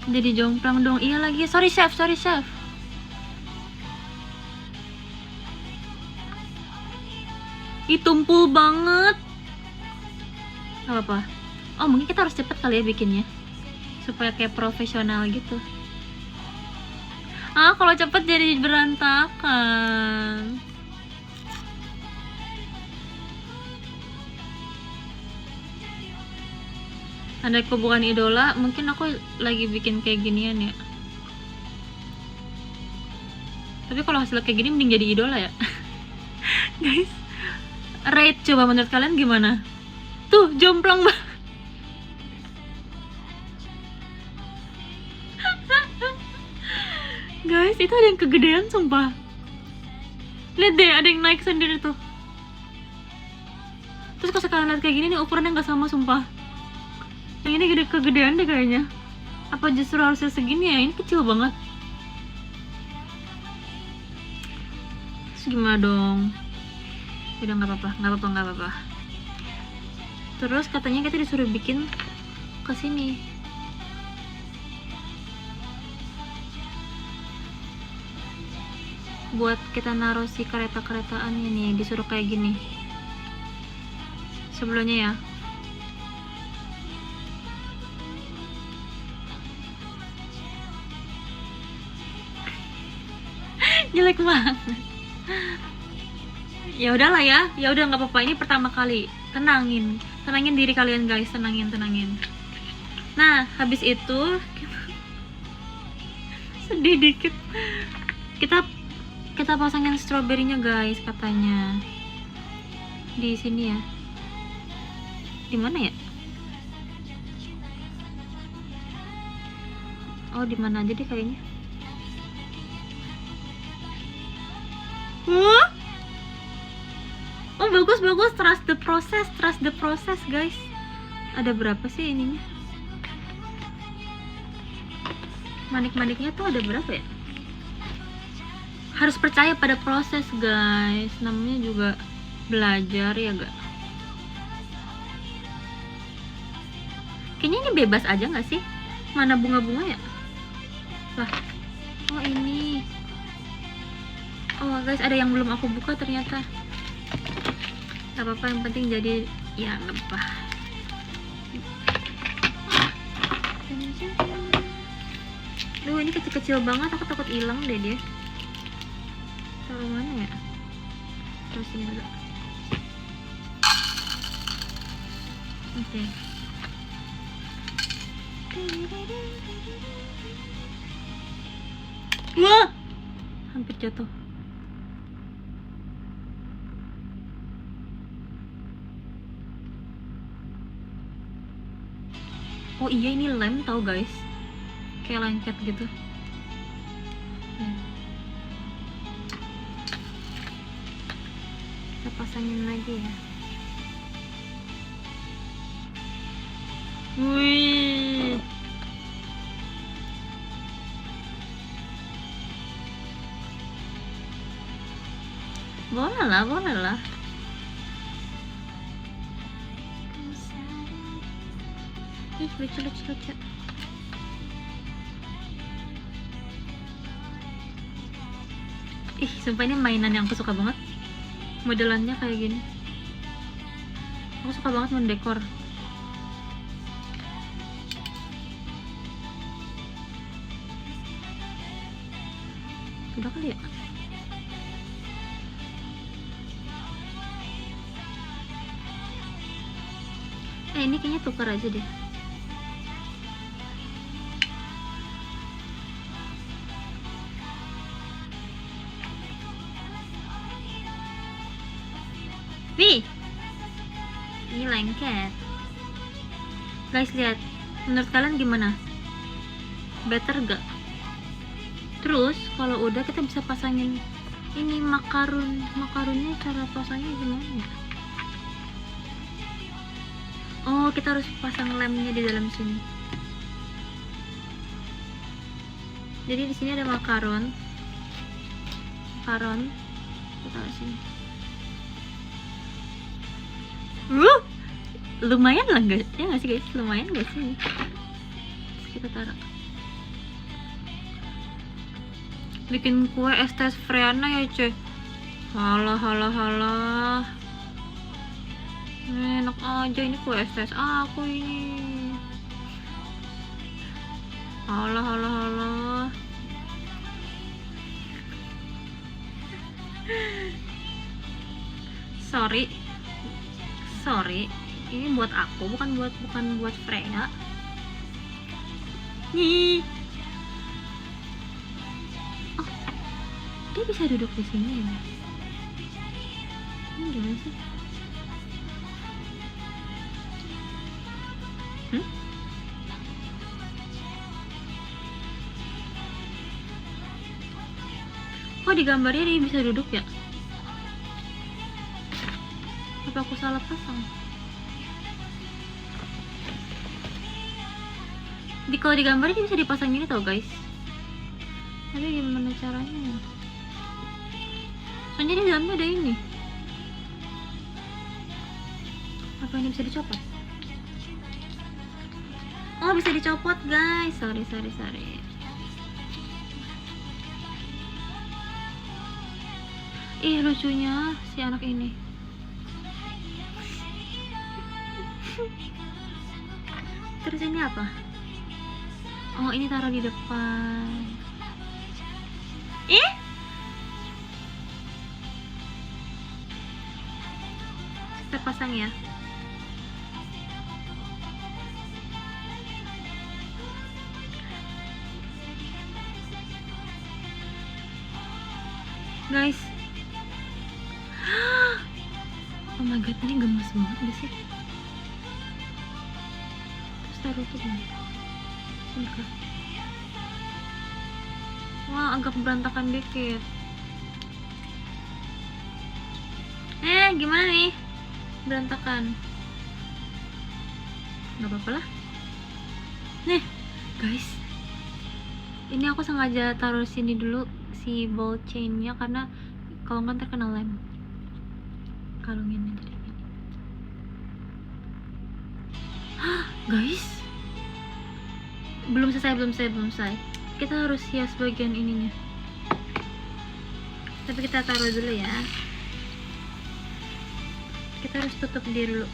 Speaker 1: Jadi jomplang dong. Iya lagi. Sorry chef. Tumpul banget. Gak apa-apa. Oh, mungkin kita harus cepet kali ya bikinnya, supaya kayak profesional gitu. Kalau cepet jadi berantakan. Andai aku bukan idola, mungkin aku lagi bikin kayak ginian ya. Tapi kalau hasil kayak gini mending jadi idola ya. Guys, rate coba menurut kalian gimana? Tuh, jomplang banget. Guys, itu ada yang kegedean sumpah. Lihat deh, ada yang naik sendiri tuh. Terus kalau sekarang lihat kayak gini nih, ukurannya nggak sama sumpah. Yang ini kegedean deh kayaknya. Apa justru harusnya segini ya? Ini kecil banget. Terus gimana dong? Udah nggak apa-apa. Terus katanya kita disuruh bikin ke sini. Buat kita naruh si kereta-keretaan ini, disuruh kayak gini. Sebelumnya ya. Jelek banget. Ya udahlah ya udah nggak apa-apa, ini pertama kali. Tenangin diri kalian guys, tenangin. Nah, habis itu sedih dikit. Kita pasangin stroberinya guys, katanya di sini ya. Di mana ya? Oh, di mana aja deh kayaknya. Oh, bagus. Trust the process guys. Ada berapa sih ininya? Manik-maniknya tuh ada berapa ya? Harus percaya pada proses guys. Namanya juga belajar ya gak? Kayaknya ini bebas aja gak sih? Mana bunga-bunga ya? Lah. Oh, ini. Oh guys, ada yang belum aku buka ternyata. Gak apa-apa, yang penting jadi ya gak apa. Duh, ini kecil-kecil banget, aku takut hilang deh dia. Taruh mana ya? Terus sini dulu. Oke. Wah! Hampir jatuh. Oh iya, ini lem tau guys, kayak lengket gitu. Kita pasangin lagi ya. Wih, boleh lah. Ih, lucu. Ih, sumpah ini mainan yang aku suka banget. Modelannya kayak gini. Aku suka banget mendekor. Udah kali ya? Ini kayaknya tukar aja deh. Wih, ini lengket. Guys, lihat. Menurut kalian gimana? Better gak? Terus kalau udah kita bisa pasangin ini makarunnya. Cara pasangnya gimana ya? Oh, kita harus pasang lemnya di dalam sini. Jadi di sini ada makaron. Kita taruh sini. Lumayan lah guys, ya nggak sih guys? Lumayan gak sih? Terus kita taruh. Bikin kue estes Freana ya cuy. Halah. Enak aja ini kue estes aku ini. Halah. Sorry. Ini buat aku, bukan buat Freya. Nih. Oh, dia bisa duduk di sini ya? Ini gimana sih? Kok di gambarnya dia bisa duduk ya? Apa aku salah pasang? Kalau di gambarnya dia bisa dipasang gini tau guys. Tapi gimana caranya? Soalnya di dalamnya ada ini. Apa ini bisa dicopot? Oh, bisa dicopot guys. Sorry. Ih, lucunya si anak ini. Terus ini apa? Oh, ini taruh di depan. Kita pasang ya. Guys. Oh my god, ini gemes banget gak sih? Terus taruh tuh gini. Wah, agak berantakan dikit. Gimana nih? Berantakan. Gak apa-apa lah. Nih, guys. Ini aku sengaja taruh sini dulu si ball chainnya karena kalau nggak terkena lem. Kalunginnya jadi gini. Guys, belum selesai. Kita harus hias bagian ininya. Tapi kita taruh dulu ya. Kita harus tutup dia dulu.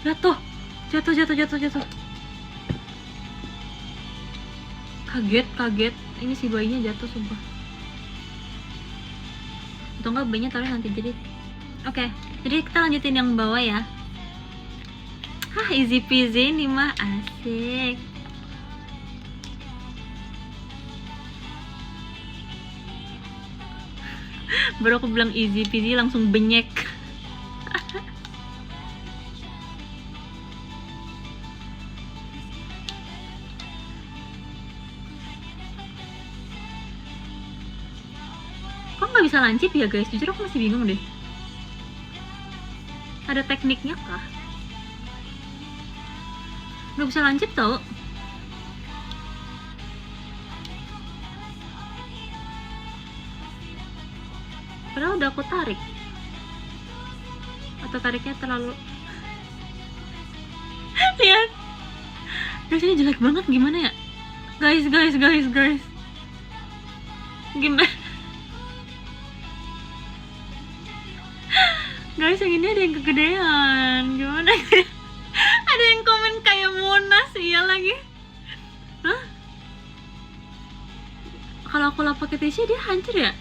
Speaker 1: Jatuh. Kaget. Ini si bayinya jatuh sumpah. Atau enggak bayinya taruh nanti jadi. Oke, jadi kita lanjutin yang bawah ya. Easy peasy nih mah, asik. Baru aku bilang easy peasy langsung benyek. Kok nggak bisa lancip ya guys? Jujur aku masih bingung deh. Ada tekniknya kah? Nggak bisa lancip tau. Padahal udah aku tarik. Atau tariknya terlalu. Lihat. Guys, ini jelek banget gimana ya? Guys. Gimana? Guys, yang ini ada yang kegedean. Gimana? Ada yang komen kayak Monas, iya lagi. Hah? Kalau aku lap pakai tisu dia hancur ya?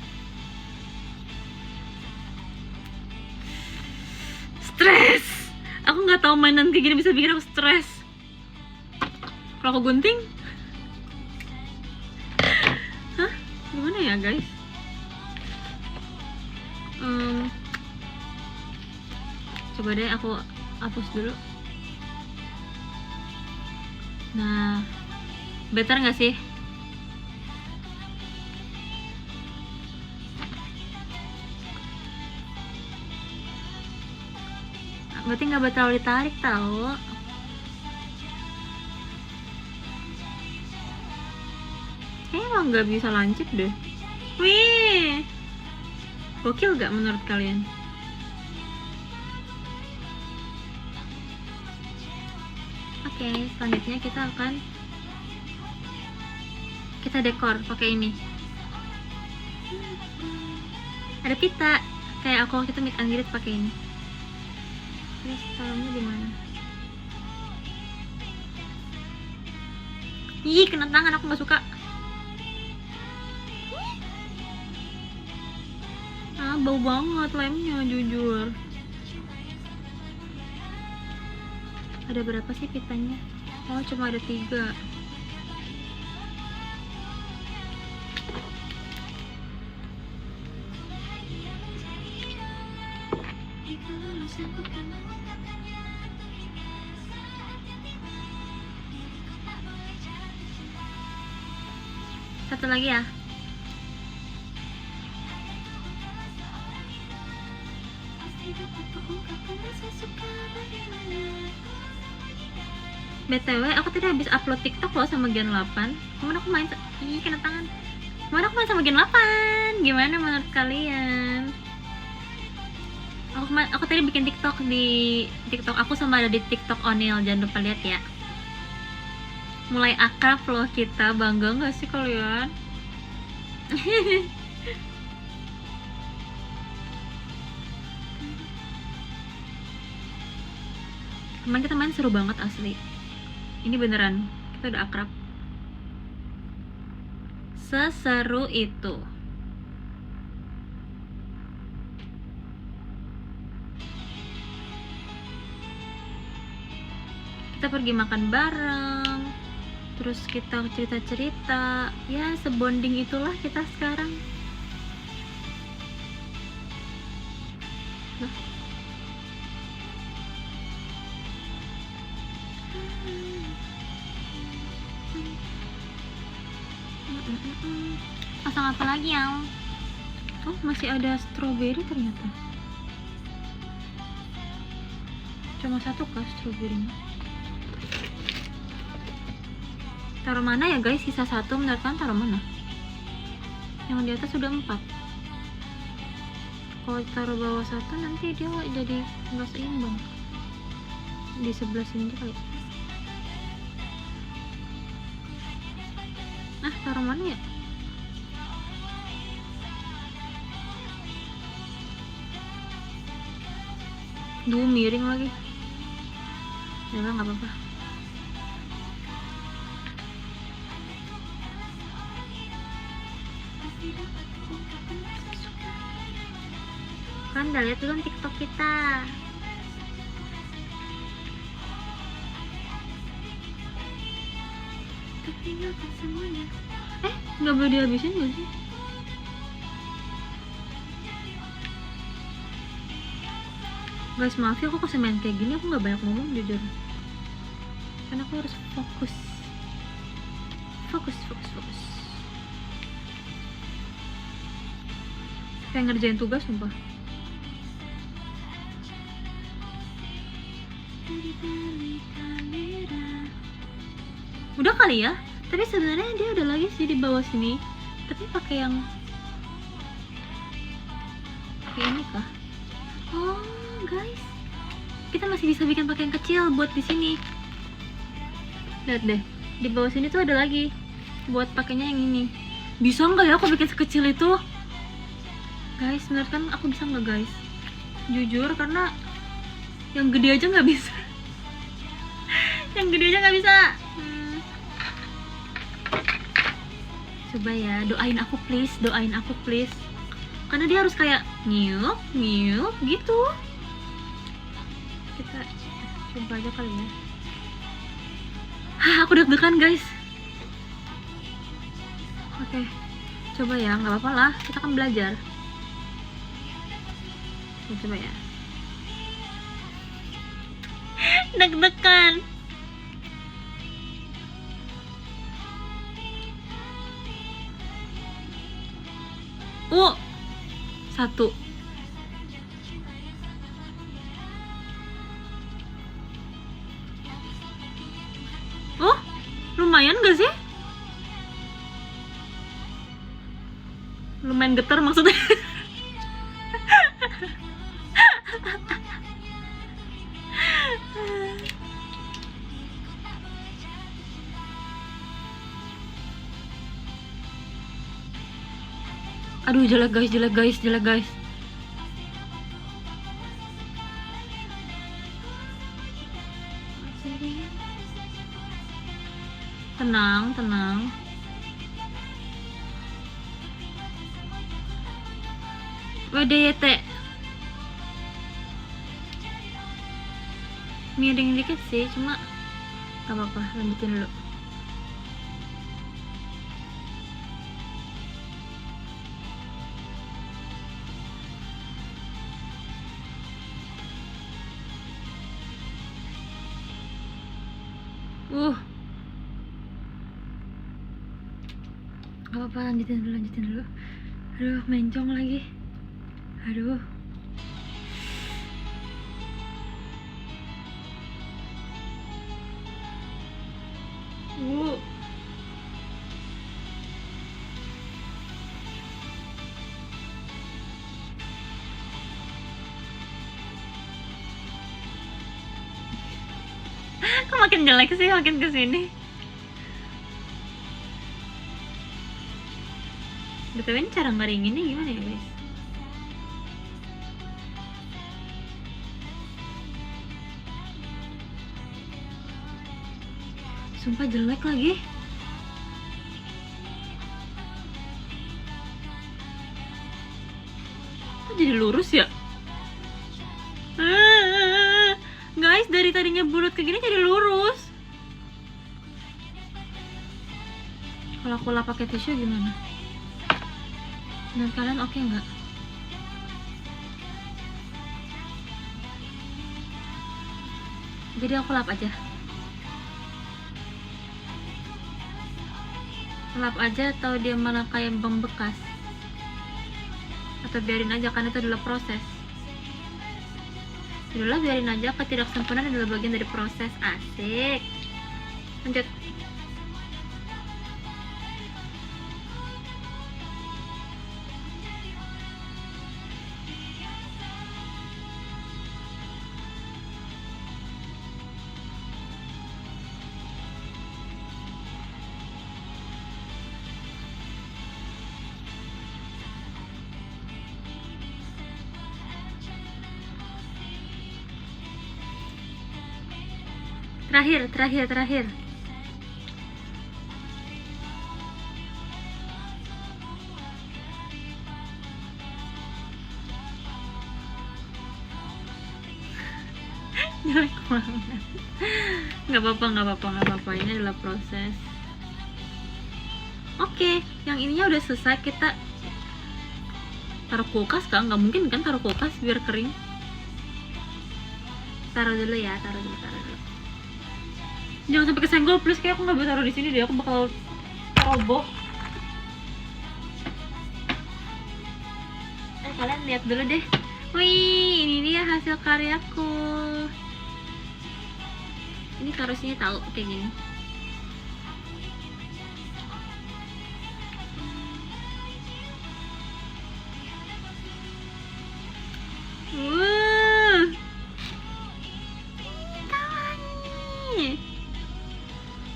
Speaker 1: Stres. Aku nggak tahu mainan kayak gini bisa bikin aku stres. Kalau aku gunting, hah? Gimana ya guys? Coba deh aku hapus dulu. Nah, better nggak sih? Berarti nggak terlalu ditarik tau. Emang nggak bisa lancip deh. Wih, gokil gak menurut kalian? Oke, selanjutnya kita akan dekor pakai ini. Ada pita, kayak aku waktu itu meet and greet pakai ini. Terus taruhnya di mana? Ih, kena tangan, aku nggak suka. Bau banget lemnya, jujur. Ada berapa sih pitanya? Oh, cuma ada 3. Satu lagi ya. BTW, aku tadi habis upload TikTok loh sama Gen 8. Kemarin aku main kena tangan. Kemarin aku main sama Gen 8. Gimana menurut kalian? Aku tadi bikin TikTok di TikTok aku sama ada di TikTok Onil. Jangan lupa lihat ya. Mulai akrab loh kita. Bangga gak sih kalian? Kemarin kita main seru banget asli. Ini beneran, kita udah akrab. Seseru itu. Kita pergi makan bareng, terus kita cerita-cerita. Ya, sebonding itulah kita sekarang. Pasang apa lagi ya? Oh, masih ada strawberry ternyata. Cuma 1 kah strawberry? Taruh mana ya guys? Sisa 1 menurut kalian taruh mana? Yang di atas sudah 4. Kalau taruh bawah 1 nanti dia jadi nggak seimbang. Di sebelah sini kali. Taruh mana ya? Duh, miring lagi. Ya nggak apa-apa. Kan udah lihat belum TikTok kita? Tinggalkan semuanya. Nggak boleh dihabisin nggak sih? Guys, maaf ya, aku kasih main kayak gini, aku nggak banyak ngomong jujur. Karena aku harus fokus. Kayak ngerjain tugas sumpah. Udah kali ya? Tapi sebenarnya dia ada lagi sih di bawah sini. Tapi pakai yang kayak ini kah? Oh, guys. Kita masih bisa bikin pakai yang kecil buat di sini. Lihat deh. Di bawah sini tuh ada lagi buat pakainya yang ini. Bisa nggak ya aku bikin sekecil itu? Guys, menurut kan aku bisa nggak guys? Jujur, karena yang gede aja nggak bisa. Yang gede aja nggak bisa. Coba ya, doain aku please. Karena dia harus kayak nyiuk gitu. Kita coba aja kali ya. Aku deg-degan guys. Oke, coba ya, nggak apa-apa lah, kita kan belajar. Coba ya. Deg-degan. Satu. Lumayan gak sih? Lumayan getar maksudnya. Aduh, jelek guys. Tenang. WDYT. Miring dikit sih, cuma gak apa-apa, lanjutin dulu. Gak apa-apa, lanjutin dulu. Aduh, mencong lagi. Aduh. Kok makin jelek sih makin kesini. BTW ini cara ngeringinnya gimana ya guys? Sumpah jelek lagi. Kok jadi lurus ya? Guys, dari tadinya bulat ke gini jadi lurus. Kalau aku lap pakai tisu gimana? Menurut kalian oke nggak? Jadi aku lap aja. Lap aja atau dia malah kayak membekas? Atau biarin aja, kan itu adalah proses. Yaudahlah, biarin aja, ketidaksempurnaan adalah bagian dari proses. Asik. Lanjut. Terakhir. Jelek banget. Nggak apa-apa. Ini adalah proses. Oke, yang ininya udah selesai. Kita taruh kulkas kan? Nggak mungkin kan taruh kulkas biar kering. Taruh dulu ya, taruh dulu. Jangan sampai kesenggol, please. Kayak aku nggak bisa taruh di sini deh, aku bakal roboh. Kalian lihat dulu deh. Wih, ini dia hasil karyaku. Ini taruh sini tahu kayak gini.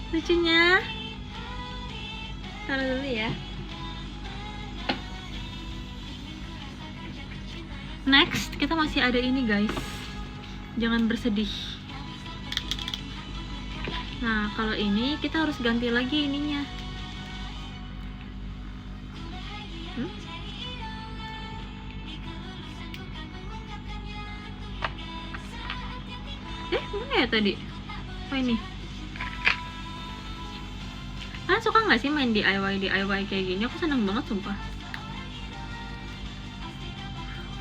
Speaker 1: Lucunya. Taruh dulu ya. Next, kita masih ada ini guys. Jangan bersedih. Nah, kalau ini kita harus ganti lagi ininya. Mana ya tadi? Oh ini. Kalian suka nggak sih main DIY kayak gini? Aku seneng banget sumpah.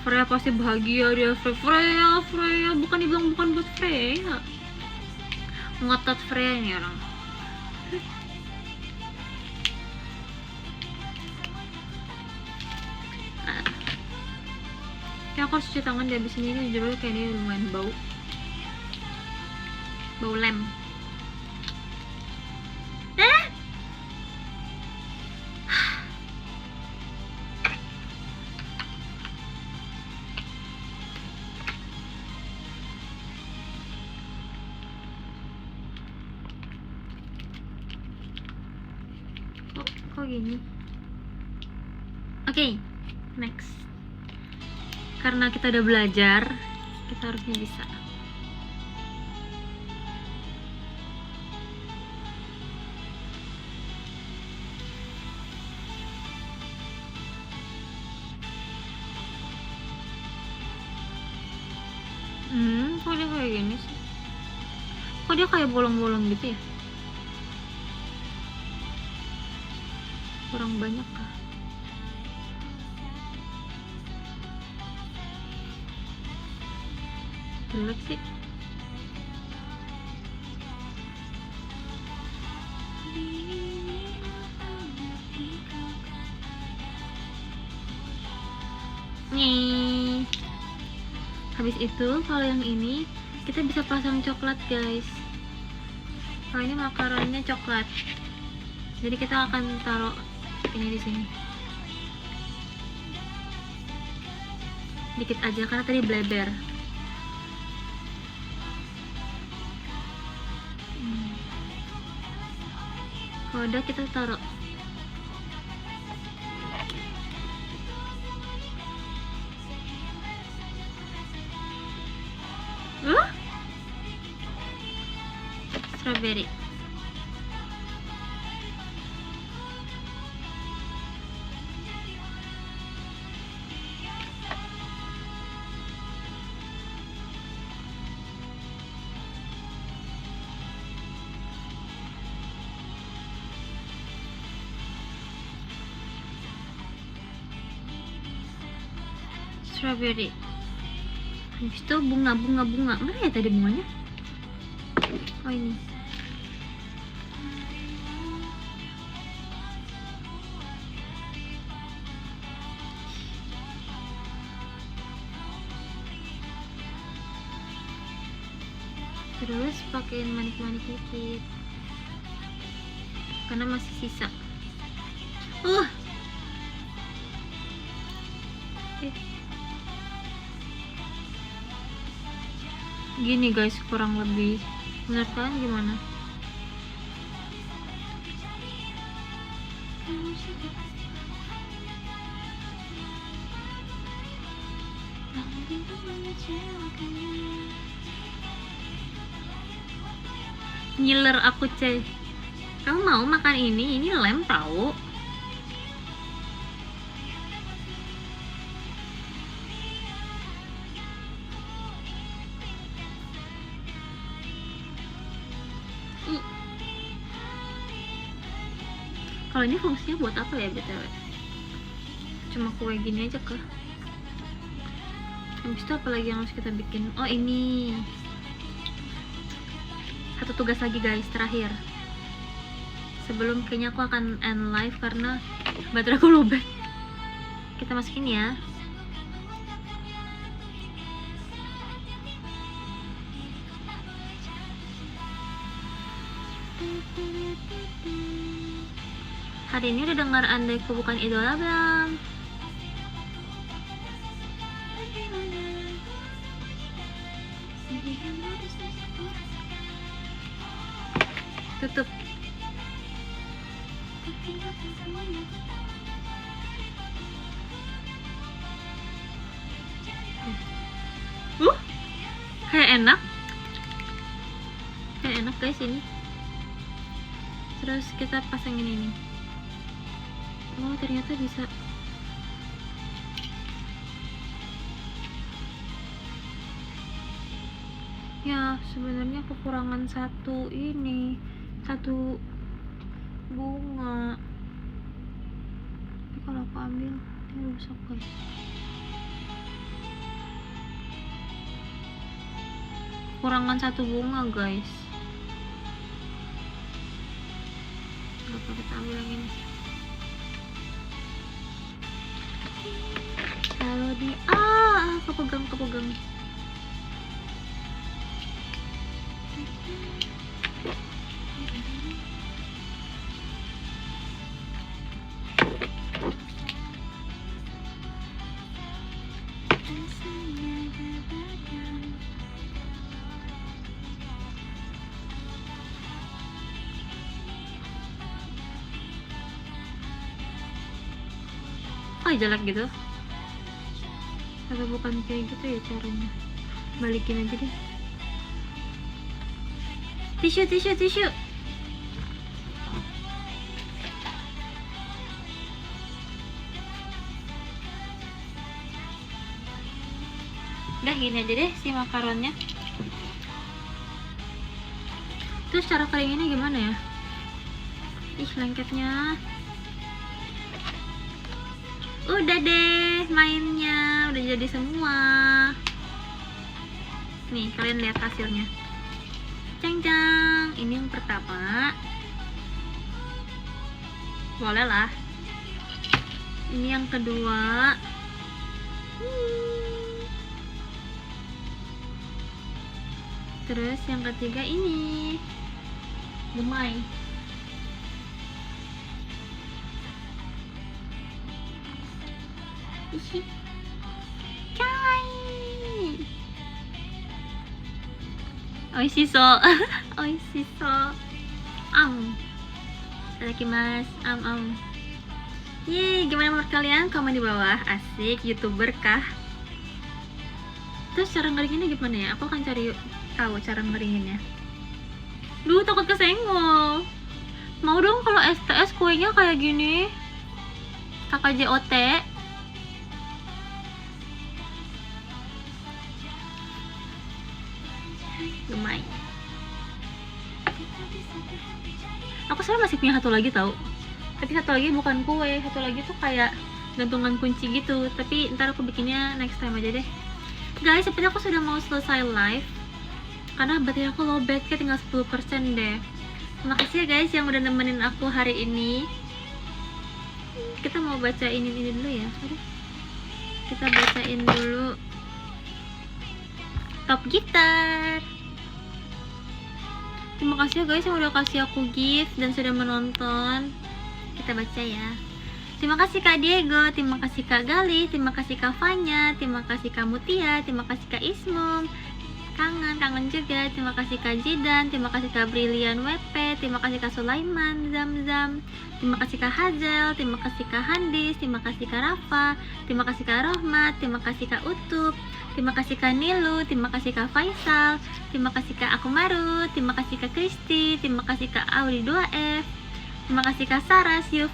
Speaker 1: Freya pasti bahagia dia. Freya, bukan dibilang bukan buat Freya. Ngotot Freya ini orang. Ya aku harus cuci tangan di abis ini jujur kayaknya lumayan bau lem. Kok gini? Oke, next. Karena kita udah belajar, kita harusnya bisa. Kok dia kayak gini sih? Kok dia kayak bolong-bolong gitu ya? Kurang banyak kah? Jelek sih. Nih. Habis itu kalau yang ini kita bisa pasang coklat guys. Kalau ini makaronnya coklat. Jadi kita akan taruh ini di sini. Dikit aja karena tadi bleber. Kalau udah kita taruh. Strawberry. Strawberry. Habis itu bunga. Mana ya tadi bunganya? Oh ini. Terus pakein manik-manik dikit. Karena masih sisa. Gini guys, kurang lebih. Menurut kalian gimana? Ngiler aku ceh. Kamu mau makan ini? Ini lem tahu. Kalau ini fungsinya buat apa ya BTW? Cuma kue gini aja kah? Habis itu apa lagi yang harus kita bikin? Oh ini. Satu tugas lagi guys, terakhir. Sebelum kayaknya aku akan end live karena baterai aku lobet. Kita masukin ya. Hari ini udah dengar Andaiku Bukan Idola belum? Tutup. enak. Kan enak guys ini. Terus kita pasangin ini. Oh ternyata bisa. Ya sebenarnya kekurangan satu bunga. Tapi kalau aku ambil ini rusak guys. Kekurangan satu bunga guys. Gak apa, kita ambil yang ini. Kalau di kepegang. Oh jelek gitu atau bukan kayak gitu ya caranya? Balikin aja deh. Tisu udah gini aja deh si makaronnya. Terus cara keringinnya gimana ya? Ih lengketnya. Udah deh mainnya, udah jadi semua. Nih kalian lihat hasilnya. Cang, ini yang pertama. Boleh lah. Ini yang kedua. Terus yang ketiga ini. Gemai. Ih, kawaii. Oishiso. Oishiso. Itadakimasu. Yeay, gimana menurut kalian? Komen di bawah. Asik, YouTuber kah? Terus cara ngeringinnya gimana ya? Aku akan cari tahu cara ngeringinnya. Duh, takut kesenggol. Mau dong kalau STS kuenya kayak gini. KKJOT. Gemai. Aku sebenarnya masih punya satu lagi tahu. Tapi satu lagi bukan kue, satu lagi tuh kayak gantungan kunci gitu. Tapi ntar aku bikinnya next time aja deh. Guys, sepertinya aku sudah mau selesai live karena baterai aku lowbat, kayak tinggal 10% deh. Terima kasih ya guys yang udah nemenin aku hari ini. Kita mau baca ini dulu ya. Kita bacain dulu top gitar. Terima kasih ya guys yang udah kasih aku gift dan sudah menonton. Kita baca ya. Terima kasih Kak Diego, terima kasih Kak Gali, terima kasih Kak Fanya, terima kasih Kak Mutia, terima kasih Kak Ismum. Kangen juga. Terima kasih Kak Jidan, terima kasih Kak Brilian WP, terima kasih Kak Sulaiman, Zamzam, terima kasih Kak Hazel, terima kasih Kak Handis, terima kasih Kak Rafa, terima kasih Kak Rohmat, terima kasih Kak Utup, terima kasih Kak Nilu, terima kasih Kak Faisal, terima kasih Kak Akumaru, terima kasih Kak Kristi, terima kasih Kak Audi 2F, terima kasih Kak Sarah, see you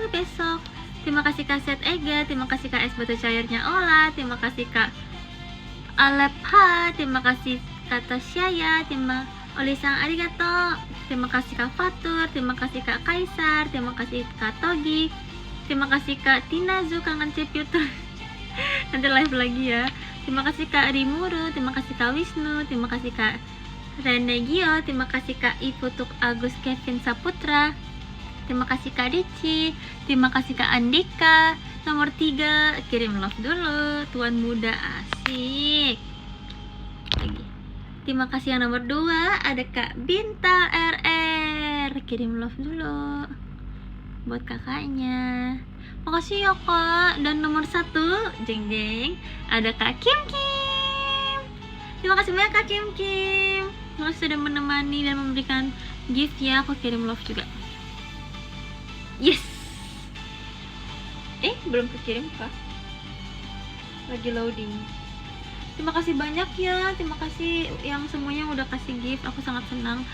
Speaker 1: besok. Terima kasih Kak Set Ega, terima kasih Kak Es Batu Cairnya Ola, terima kasih Kak Alepha, terima kasih Kak Tasyaya, terima Olisang arigato, terima kasih Kak Fatur, terima kasih Kak Kaisar, terima kasih Kak Togi, terima kasih Kak Tinazu, kangen Cepiutur. Nanti live lagi ya. Terima kasih Kak Rimuru, terima kasih Kak Wisnu, terima kasih Kak Renegio, terima kasih Kak Iputuk Agus Kevin Saputra, terima kasih Kak Dici, terima kasih Kak Andika. Nomor 3, kirim love dulu, Tuan Muda, asik. Lagi. Terima kasih yang nomor 2, ada Kak Binta RR, kirim love dulu buat kakaknya. Makasih ya Kak. Dan nomor 1, jeng jeng, ada Kak Kim Kim. Terima kasih banyak Kak Kim Kim. Terima kasih sudah menemani dan memberikan gift ya. Aku kirim love juga. Yes. Belum kekirim Kak. Lagi loading. Terima kasih banyak ya, terima kasih yang semuanya udah kasih gift, aku sangat senang.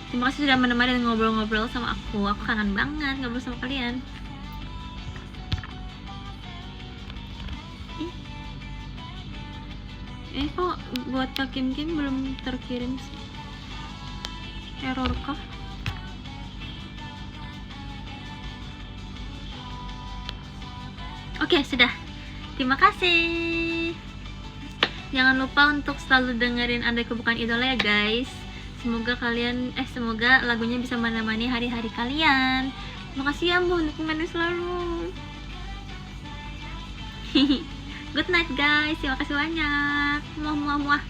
Speaker 1: Terima kasih sudah menemani dan ngobrol-ngobrol sama aku kangen banget ngobrol sama kalian. Kok buat Kak Kim Kim belum terkirim sih? Error kah? Oke, sudah. Terima kasih. Jangan lupa untuk selalu dengerin Andaiku Bukan Idola ya guys. Semoga lagunya bisa menemani hari-hari kalian. Terima kasih ya mohon dukungannya selalu. Good night guys, terima kasih banyak. Muah muah muah.